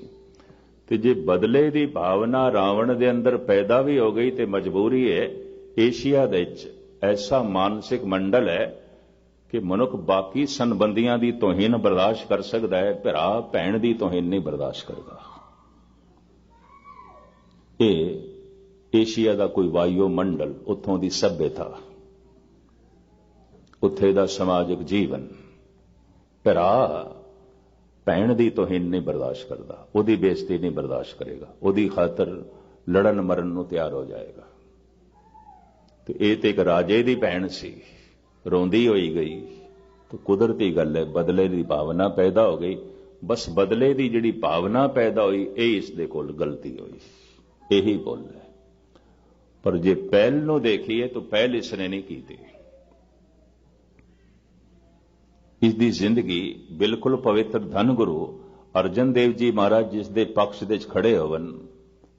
ਤੇ ਜੇ ਬਦਲੇ ਦੀ ਭਾਵਨਾ ਰਾਵਣ ਦੇ ਅੰਦਰ ਪੈਦਾ ਵੀ ਹੋ ਗਈ ਤੇ ਮਜਬੂਰੀ ਹੈ। ਏਸ਼ੀਆ ਦੇ ਵਿੱਚ ਐਸਾ ਮਾਨਸਿਕ ਮੰਡਲ ਹੈ ਕਿ ਮਨੁੱਖ ਬਾਕੀ ਸੰਬੰਧੀਆਂ ਦੀ ਤੋਹੀਨ ਬਰਦਾਸ਼ਤ ਕਰ ਸਕਦਾ ਹੈ, ਭਰਾ ਭੈਣ ਦੀ ਤੋਹੀਨ ਨਹੀਂ ਬਰਦਾਸ਼ਤ ਕਰਦਾ। ਇਹ ਏਸ਼ੀਆ ਦਾ ਕੋਈ ਵਾਯੂ ਮੰਡਲ, ਉੱਥੋਂ ਦੀ ਸੱਭਿਅਤਾ, ਉੱਥੇ ਦਾ ਸਮਾਜਿਕ ਜੀਵਨ। ਭਰਾ ਭੈਣ ਦੀ ਤੋਹੀਨ ਨਹੀਂ ਬਰਦਾਸ਼ਤ ਕਰਦਾ, ਉਹਦੀ ਬੇਇੱਜ਼ਤੀ ਨਹੀਂ ਬਰਦਾਸ਼ਤ ਕਰੇਗਾ, ਉਹਦੀ ਖਾਤਰ ਲੜਨ ਮਰਨ ਨੂੰ ਤਿਆਰ ਹੋ ਜਾਏਗਾ। ਤੇ ਇਹ ਤੇ ਇੱਕ ਰਾਜੇ ਦੀ ਭੈਣ ਸੀ, ਰੋਂਦੀ ਹੋਈ ਗਈ। ਤਾਂ ਕੁਦਰਤੀ ਗੱਲ ਹੈ, ਬਦਲੇ ਦੀ ਭਾਵਨਾ ਪੈਦਾ ਹੋ ਗਈ। ਬਸ ਬਦਲੇ ਦੀ ਜਿਹੜੀ ਭਾਵਨਾ ਪੈਦਾ ਹੋਈ, ਇਹ ਇਸ ਦੇ ਕੋਲ ਗਲਤੀ ਹੋਈ, ਇਹੀ ਭੁੱਲ ਹੈ। ਪਰ ਜੇ ਪਹਿਲ ਨੂੰ ਦੇਖੀਏ ਤਾਂ ਪਹਿਲ ਇਸਨੇ ਨਹੀਂ ਕੀਤੀ। ਇਸ ਦੀ ਜ਼ਿੰਦਗੀ ਬਿਲਕੁਲ ਪਵਿੱਤਰ। ਧੰਨ ਗੁਰੂ ਅਰਜਨ ਦੇਵ ਜੀ ਮਹਾਰਾਜ ਜਿਸ ਦੇ ਪਕਸ਼ ਦੇ ਵਿੱਚ ਖੜੇ ਹੋਵਨ,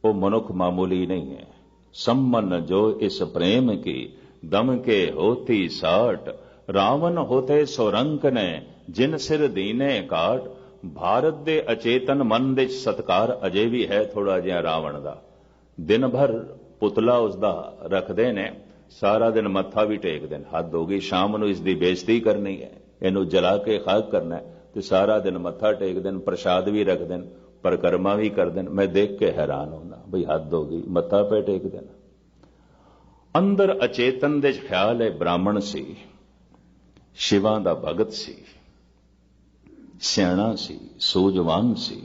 ਉਹ ਮਨੁੱਖ ਮਾਮੂਲੀ ਨਹੀਂ ਹੈ। ਸੰਮਨ ਜੋ ਇਸ ਪ੍ਰੇਮ ਕੀ ਦਮ ਕੇ ਹੋਤੀ ਸਾਟ, ਰਾਵਣ ਹੋਤੇ ਸੋਰੰਕ ਨੇ ਜਿਨ ਸਿਰ ਦੀਨੇ ਕਾਟ। ਭਾਰਤ ਦੇ ਅਚੇਤਨ ਮਨ ਦੇ ਸਤਕਾਰ ਅਜੇ ਵੀ ਹੈ ਥੋੜਾ ਜਿਹਾ ਰਾਵਣ ਦਾ। ਦਿਨ ਭਰ ਪੁਤਲਾ ਉਸਦਾ ਰੱਖਦੇ ਨੇ, ਸਾਰਾ ਦਿਨ ਮੱਥਾ ਵੀ ਟੇਕਦੇ ਨੇ। ਹੱਦ ਹੋ ਗਈ, ਸ਼ਾਮ ਨੂੰ ਇਸ ਦੀ ਬੇਇੱਜ਼ਤੀ ਕਰਨੀ ਹੈ, ਇਹਨੂੰ ਜਲਾ ਕੇ ਖਾਕ ਕਰਨਾ ਹੈ, ਤੇ ਸਾਰਾ ਦਿਨ ਮੱਥਾ ਟੇਕਦੇ ਨੇ, ਪ੍ਰਸ਼ਾਦ ਵੀ ਰੱਖਦੇ ਨੇ, ਪਰਿਕਰਮਾ ਵੀ ਕਰਦੇ ਨੇ। ਮੈਂ ਦੇਖ ਕੇ ਹੈਰਾਨ ਹੁੰਦਾ, ਬਈ ਹੱਦ ਹੋ ਗਈ, ਮੱਥਾ ਪੇ ਟੇਕਦੇ ਨੇ। ਅੰਦਰ ਅਚੇਤਨ ਦੇ ਖਿਆਲ ਹੈ ਬ੍ਰਾਹਮਣ ਸੀ, ਸ਼ਿਵਾਂ ਦਾ ਭਗਤ ਸੀ, ਸਿਆਣਾ ਸੀ, ਸੂਝਵਾਨ ਸੀ।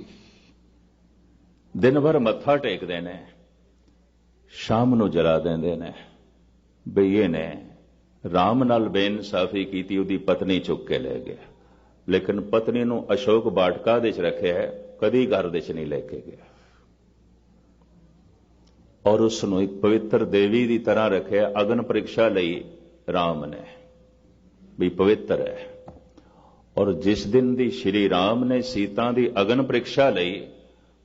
ਦਿਨ ਭਰ ਮੱਥਾ ਟੇਕਦੇ ਨੇ, ਸ਼ਾਮ ਨੂੰ ਜਲਾ ਦਿੰਦੇ ਨੇ। ਬਈ ਇਹਨੇ ਰਾਮ ਨਾਲ ਬੇਇਨਸਾਫੀ ਕੀਤੀ, ਉਹਦੀ ਪਤਨੀ ਚੁੱਕ ਕੇ ਲੈ ਗਿਆ। ਲੇਕਿਨ ਪਤਨੀ ਨੂੰ ਅਸ਼ੋਕ ਬਾਟਕਾ ਦੇ ਚ ਰੱਖਿਆ ਹੈ, ਕਦੀ ਘਰ ਦੇ ਚ ਨਹੀਂ ਲੈ ਕੇ ਗਿਆ। ਔਰ ਉਸ ਨੂੰ ਇੱਕ ਪਵਿੱਤਰ ਦੇਵੀ ਦੀ ਤਰ੍ਹਾਂ ਰੱਖਿਆ ਅਗਨ ਪ੍ਰੀਖਿਆ ਲਈ ਰਾਮ ਨੇ, ਵੀ ਪਵਿੱਤਰ ਹੈ। ਔਰ ਜਿਸ ਦਿਨ ਦੀ ਸ਼੍ਰੀ ਰਾਮ ਨੇ ਸੀਤਾ ਦੀ ਅਗਨ ਪ੍ਰੀਖਿਆ ਲਈ,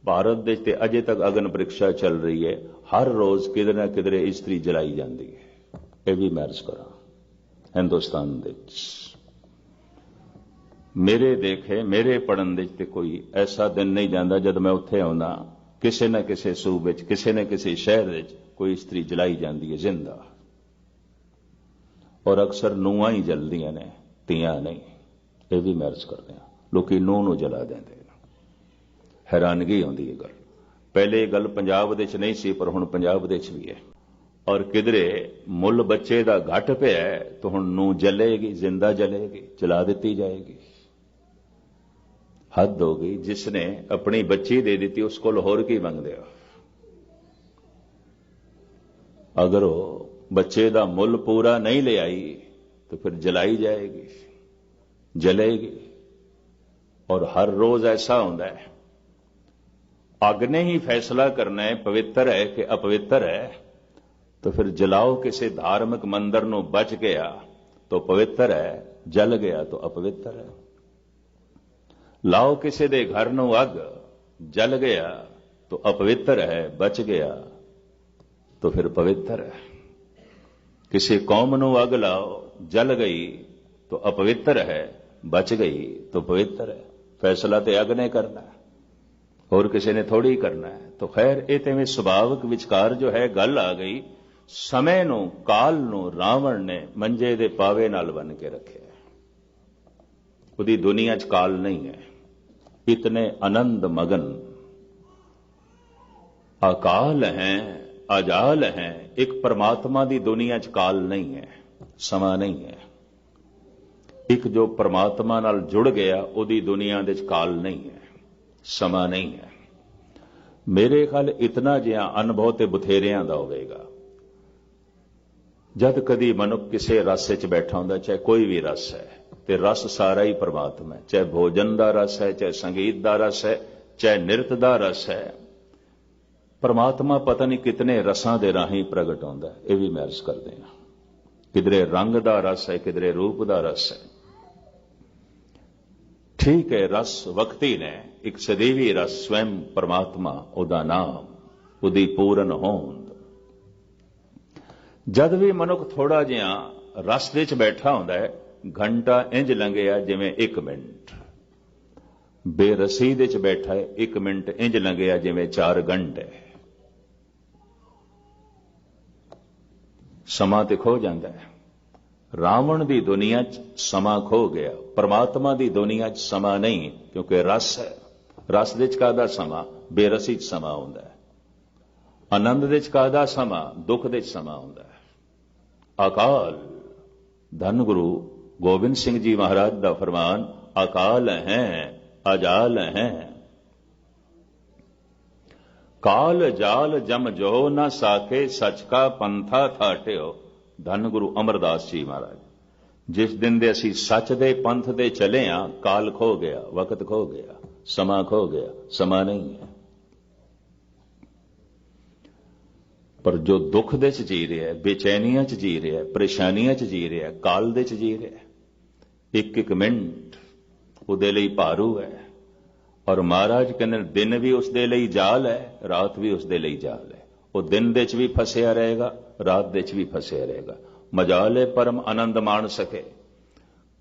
ਭਾਰਤ ਦੇ ਤੇ ਅਜੇ ਤੱਕ ਅਗਨ ਪ੍ਰੀਖਿਆ ਚੱਲ ਰਹੀ ਹੈ। ਹਰ ਰੋਜ਼ ਕਿਧਰੇ ਨਾ ਕਿਧਰੇ ਇਸਤਰੀ ਜਲਾਈ ਜਾਂਦੀ ਹੈ। ਇਹ ਵੀ ਮੈਰਿਜ ਕਰਾਂ ਹਿੰਦੁਸਤਾਨ ਦੇ ਵਿੱਚ। ਮੇਰੇ ਦੇਖੇ, ਮੇਰੇ ਪੜਨ ਦੇ ਤੇ ਕੋਈ ਐਸਾ ਦਿਨ ਨਹੀਂ ਜਾਂਦਾ ਜਦ ਮੈਂ ਉੱਥੇ ਆਉਂਦਾ, ਕਿਸੇ ਨਾ ਕਿਸੇ ਸੂਬੇ ਵਿੱਚ, ਕਿਸੇ ਨਾ ਕਿਸੇ ਸ਼ਹਿਰ ਵਿੱਚ ਕੋਈ ਇਸਤਰੀ ਜਲਾਈ ਜਾਂਦੀ ਹੈ ਜ਼ਿੰਦਾ। ਔਰ ਅਕਸਰ ਨੂੰਹਾਂ ਹੀ ਜਲਦੀਆਂ ਨੇ, ਧੀਆਂ ਨਹੀਂ। ਇਹ ਵੀ ਮੈਰਿਜ ਕਰਦੇ ਆ, ਲੋਕੀ ਨੂੰਹ ਨੂੰ ਜਲਾ ਦਿੰਦੇ। ਹੈਰਾਨਗੀ ਆਉਂਦੀ ਇਹ ਗੱਲ। ਪਹਿਲੇ ਇਹ ਗੱਲ ਪੰਜਾਬ ਦੇ ਵਿੱਚ ਨਹੀਂ ਸੀ, ਪਰ ਹੁਣ ਪੰਜਾਬ ਦੇ ਵਿੱਚ ਵੀ ਹੈ। और किधरे मुल बच्चे का घट पिया तो हुण नूं जलेगी, जिंदा जलेगी, जला दी जाएगी। हद हो गई। जिसने अपनी बच्ची दे दी उसको होर की मंगदे हो? अगर वो बच्चे का मुल पूरा नहीं ले आई तो फिर जलाई जाएगी, जलेगी। और हर रोज ऐसा होता है, अग ने ही फैसला करना है पवित्र है कि अपवित्र है। तो फिर जलाओ किसी धार्मिक मंदिर नूं बच गया तो पवित्र है, जल गया तो अपवित्र है। लाओ किसी दे घर नूं अग, जल गया तो अपवित्र है, बच गया तो फिर पवित्र है। किसी कौम नूं अग लाओ, जल गई तो अपवित्र है, बच गई तो पवित्र है। फैसला तो अग ने करना है, और किसी ने थोड़ी करना है। तो खैर ये तो सुभाविक विचकार जो है गल आ गई। समय नूं, काल नूं रावण ने मंजे दे पावे नाल बन के रखे। उदी दुनिया च काल नहीं है। इतने आनंद मगन अकाल हैं, अजाल हैं। एक परमात्मा दी दुनिया च काल नहीं है, समा नहीं है। एक जो परमात्मा नाल जुड़ गया उदी दुनिया दे च काल नहीं है, समा नहीं है। मेरे ख्याल इतना जिहा अनुभव ते बथेरियां दा होवेगा। जद कदी मनुख किसी रस च बैठा हुंदा, चाहे कोई भी रस है, ते रस सारा ही परमात्मा है। चाहे भोजन का रस है, चाहे संगीत का रस है, चाहे नृत्य का रस है। परमात्मा पता नहीं कितने रसां दे राही प्रगट होंदा है। यह भी मैं अर्ज करते हैं। किधरे रंग का रस है, किधरे रूप का रस है। ठीक है, रस वक्ती ने, एक सदैवी रस स्वयं परमात्मा, उदा नाम, उदी पूरन होंद। जद भी मनुख थोड़ा जिहा रस दे च बैठा होंदा है, घंटा इंज लंघिया जिवें 1 मिनट। बेरसी दे च बैठा है, 1 मिनट इंज लंघिया जिवें 4 घंटे। समा ते खो जाता है। रावण की दुनिया च समा खो गया, परमात्मा की दुनिया च समा नहीं, क्योंकि रस है। रस दे च काहदा समा? बेरसी च समा हुंदा है। आनंद दे च काहदा समा? दुख दे च समा हुंदा है। अकाल, धन गुरु गोबिंद सिंह जी महाराज का फरमान, अकाल हैं, अजाल हैं। काल जाल जम जो न साके, सच का पंथा थाटियो। धन गुरु अमरदास जी महाराज। जिस दिन दे असी सच दे पंथ दे चले हां, काल खो गया, वक्त खो गया, समा खो गया, समा नहीं है। पर जो दुख दे च जी रहा है, बेचैनियां च जी रहा है, परेशानियां च जी रहा है, काल दे च जी रहा है। एक एक मिनट उहदे लई भारू है। और महाराज कहते दिन भी उसदे लई जाल है, रात भी उसदे लई जाल है। वो दिन दे च भी फसिया रहेगा, रात दे च भी फसिया रहेगा। मजाले परम आनंद माण सके।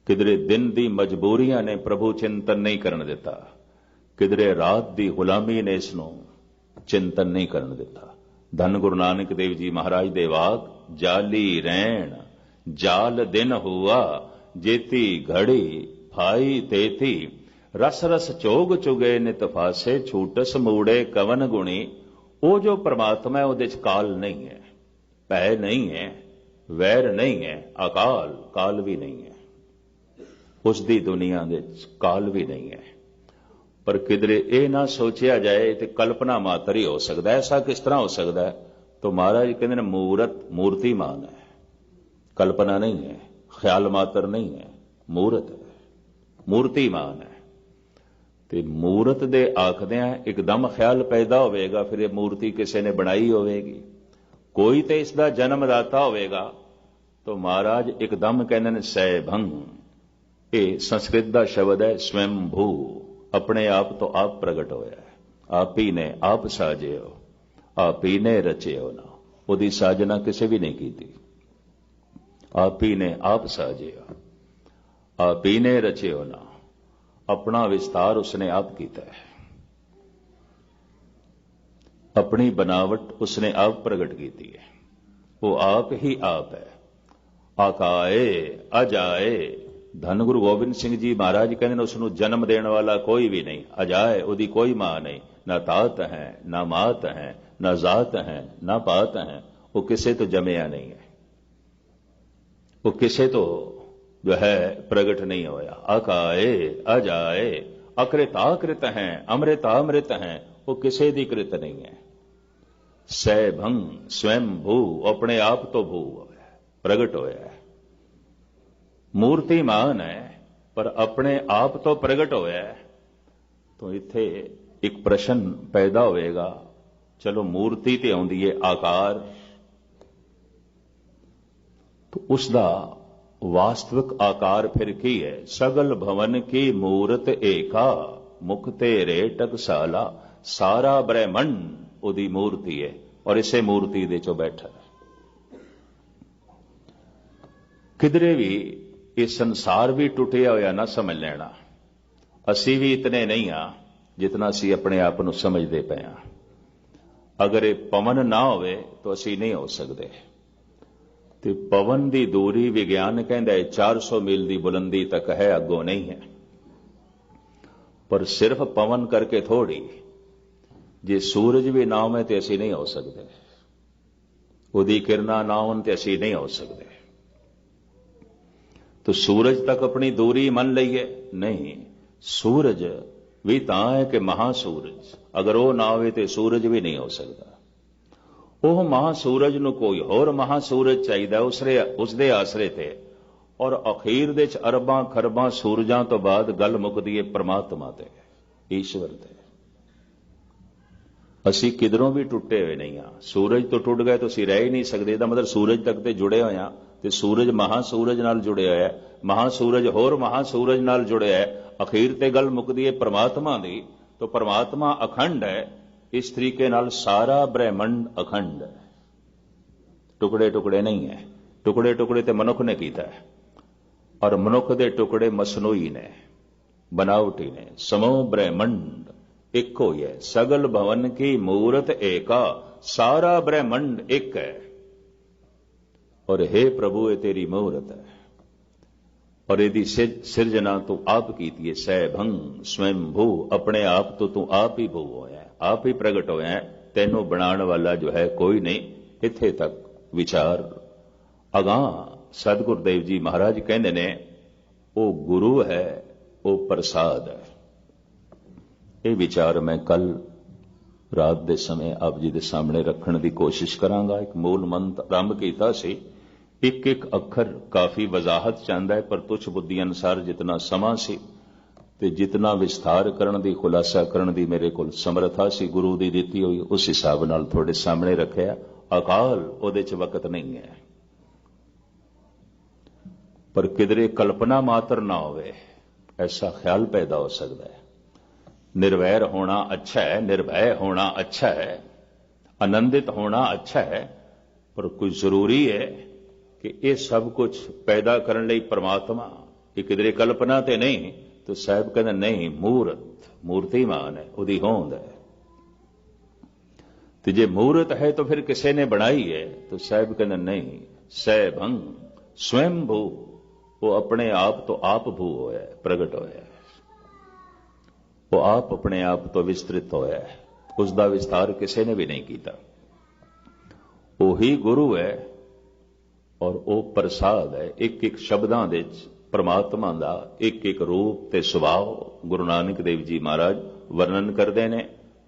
किधरे दिन दी मजबूरियां ने प्रभु चिंतन नहीं करन दिता, किधरे रात दी गुलामी ने इसनों चिंतन नहीं करन दिता। धन गुरु नानक देव जी महाराज दे वाक, जाली रैण जाल दिन हुआ, जेती घड़ी फाई तेती। रस रस चोग चुगे नित फासे, छूटस मूड़े कवन गुणी। वो जो परमात्मा है उहदे च काल नहीं है, भय नहीं है, वैर नहीं है, अकाल, काल भी नहीं है। उसदी दुनिया दे काल भी नहीं है। पर किधरे ये ना सोचा जाए तो कल्पना मात्र ही हो सकता है। ऐसा किस तरह हो सकता है? तो महाराज कहते हैं मूर्त मूर्तिमान है, कल्पना नहीं है, ख्याल मात्र नहीं है, मूर्त है, मूर्तिमान है। ते मूर्त दे आखदियां एकदम ख्याल पैदा होवेगा, फिर ये मूर्ति किसी ने बनाई होवेगी। कोई तो इसका जन्मदाता होवेगा। तो महाराज एकदम कहते हैं सैभंग। ये संस्कृत का शब्द है स्वयंभू, अपने आप तो आप प्रगट होया है। आप ही ने आप साजे हो, आप ही ने रचे हो ना, उदी साजना किसी भी नहीं की थी। आप ही ने आप साजे हो, आप ही ने रचे हो ना, अपना विस्तार उसने आप किया है। अपनी बनावट उसने आप प्रगट की है। वो आप ही आप है। आकाए अजाए। धन गुरु गोबिंद सिंह जी महाराज कहते उसनों जन्म देने वाला कोई भी नहीं। अजाए, उदी कोई मां नहीं, ना तात है, ना मात है, ना जात है, ना पात है। वो किसी तो जमिया नहीं है, वो किसी तो जो है प्रगट नहीं होया। अकाए अजाए अकृत आकृत हैं, अमृत अमृत हैं, वो किसी दी कृत नहीं है। सै भंग स्वयं भू, अपने आप तो भू होया, प्रगट होया है। मूर्तिमान है पर अपने आप तो प्रगट होया है। तो इत्थे एक प्रश्न पैदा होएगा, चलो मूर्ति ते आउंदी है आकार, तो उसका वास्तविक आकार फिर की है? सगल भवन की मूरत एका, मुख तेरे टकसाला, सारा ब्रह्मंड उदी मूर्ति है और इसे मूर्ति दे चो बैठा है। किधरे भी ये संसार भी टुटिया होया ना समझ लेना, असी भी इतने नहीं आ जितना असी अपने आप को समझते पे हाँ। अगर ये पवन ना होवे तो असी नहीं हो सकते। तो पवन की दूरी विज्ञान कहता है 400 मील की बुलंदी तक है, अगों नहीं है। पर सिर्फ पवन करके थोड़ी, जे सूरज भी ना होवे तो असी नहीं हो सकते, उदी किरणा ना होन तो असी नहीं हो सकते। तो सूरज तक अपनी दूरी मन लईए नहीं, सूरज भी तां है कि महासूरज, अगर वो ना होवे तो सूरज भी नहीं हो सकता। ਉਹ ਮਹਾਸੂਰਜ ਨੂੰ ਕੋਈ ਹੋਰ ਮਹਾਸੂਰਜ ਚਾਹੀਦਾ ਉਸਦੇ ਆਸਰੇ ਤੇ, ਔਰ ਅਖੀਰ ਦੇ ਚ ਅਰਬਾਂ ਖਰਬਾਂ ਸੂਰਜਾਂ ਤੋਂ ਬਾਅਦ ਗੱਲ ਮੁੱਕਦੀ ਹੈ ਪਰਮਾਤਮਾ ਤੇ, ਈਸ਼ਵਰ ਤੇ। ਅਸੀਂ ਕਿਧਰੋਂ ਵੀ ਟੁੱਟੇ ਹੋਏ ਨਹੀਂ ਆ। ਸੂਰਜ ਤੋਂ ਟੁੱਟ ਗਏ ਤਾਂ ਅਸੀਂ ਰਹਿ ਹੀ ਨਹੀਂ ਸਕਦੇ। ਇਹਦਾ ਮਤਲਬ ਸੂਰਜ ਤੱਕ ਤੇ ਜੁੜੇ ਹੋਏ ਆ, ਤੇ ਸੂਰਜ ਮਹਾਸੂਰਜ ਨਾਲ ਜੁੜਿਆ ਹੋਇਆ, ਮਹਾਸੂਰਜ ਹੋਰ ਮਹਾਸੂਰਜ ਨਾਲ ਜੁੜਿਆ ਹੈ। ਅਖੀਰ ਤੇ ਗੱਲ ਮੁੱਕਦੀ ਹੈ ਪਰਮਾਤਮਾ ਦੀ। तो परमात्मा अखंड है, इस तरीके नाल सारा ब्रह्मंड अखंड है, टुकड़े टुकड़े नहीं है। टुकड़े टुकड़े ते मनुख ने कीता है, और मनुख दे टुकड़े मसनूई ने, बनावटी ने। समो ब्रह्मंड एक हो है, सगल भवन की मूरत एका, सारा ब्रह्मंड एक है। और हे प्रभु ये तेरी मूरत है, और यदि सिरजना तू आप कीती है। सै भंग स्वयं भू, अपने आप तो तू आप ही भू होया, आप ही प्रगट होया है, तेनों बनाने वाला जो है कोई नहीं। इत्थे तक विचार अगां सतगुरुदेव जी महाराज कहंदे ने, ओ गुरु है, ओ प्रसाद है। ये विचार मैं कल रात के समय आप जी के सामने रखने की कोशिश करांगा। एक मूल मंत्र आरंभ किया सी, एक एक अखर काफी वजाहत चाहता है, पर तुच्छ बुद्धि अनुसार जितना समा सी ते जितना विस्तार करने की, खुलासा करने की मेरे को समर्था सी गुरु की दिती हुई, उस हिसाब नाल थोड़े सामने रखा। अकाल उहदे च वकत नहीं है, पर किधरे कल्पना मात्र ना होवे ऐसा ख्याल पैदा हो सकता है। निर्वैर होना अच्छा है, निर्भय होना अच्छा है, आनंदित होना अच्छा है, पर कोई जरूरी है कि ये सब कुछ पैदा करने लई परमात्मा, ये किधरे कल्पना ते नहीं। तो साहब कहते नहीं, मूर्त मूर्तिमान है, उदी होंद है। तो जे मूर्त है तो फिर किसी ने बनाई है। तो साहब कहते नहीं, सै भंग स्वयं भू, वो अपने आप तो आप भू होया, प्रगट होया, वो आप अपने आप तो विस्तृत होया है, उसका विस्तार किसी ने भी नहीं किया। वो ही गुरु है और वो प्रसाद है। एक एक शब्दां दे परमात्मा का एक एक रूप ते सुभाव गुरु नानक देव जी महाराज वर्णन करते हैं।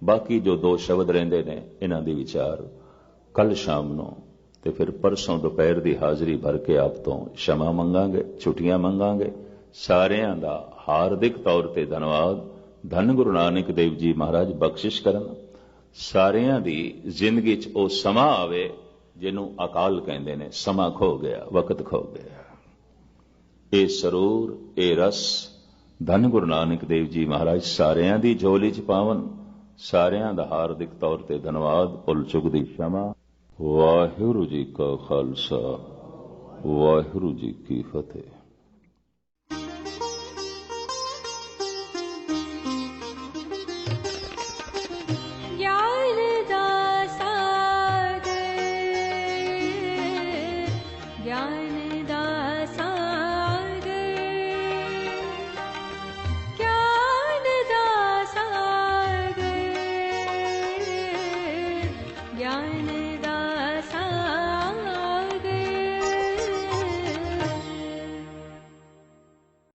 बाकी जो दो शब्द रहिंदे ने, इन्हां दे विचार कल शाम नूं ते फिर परसों दोपहर की हाज़री भर के आप तो क्षमा मंगांगे, छुट्टियां मंगांगे। सारियां दा हार्दिक तौर ते धन्यवाद। धन गुरु नानक देव जी महाराज बख्शिश करन, सारियां दी जिंदगी च ओ समा आवे जिन्हों अकाल कहते हैं। समा खो गया, वक्त खो गया। ये सरूर, ये रस धन गुरु नानक देव जी महाराज सारियां दी झोली च पावन। सारियां दा हार्दिक तौर ते धन्यवाद। भुल चुक दी क्षमा। वाहिगुरू जी का खालसा, वाहिगुरू जी की फतेह।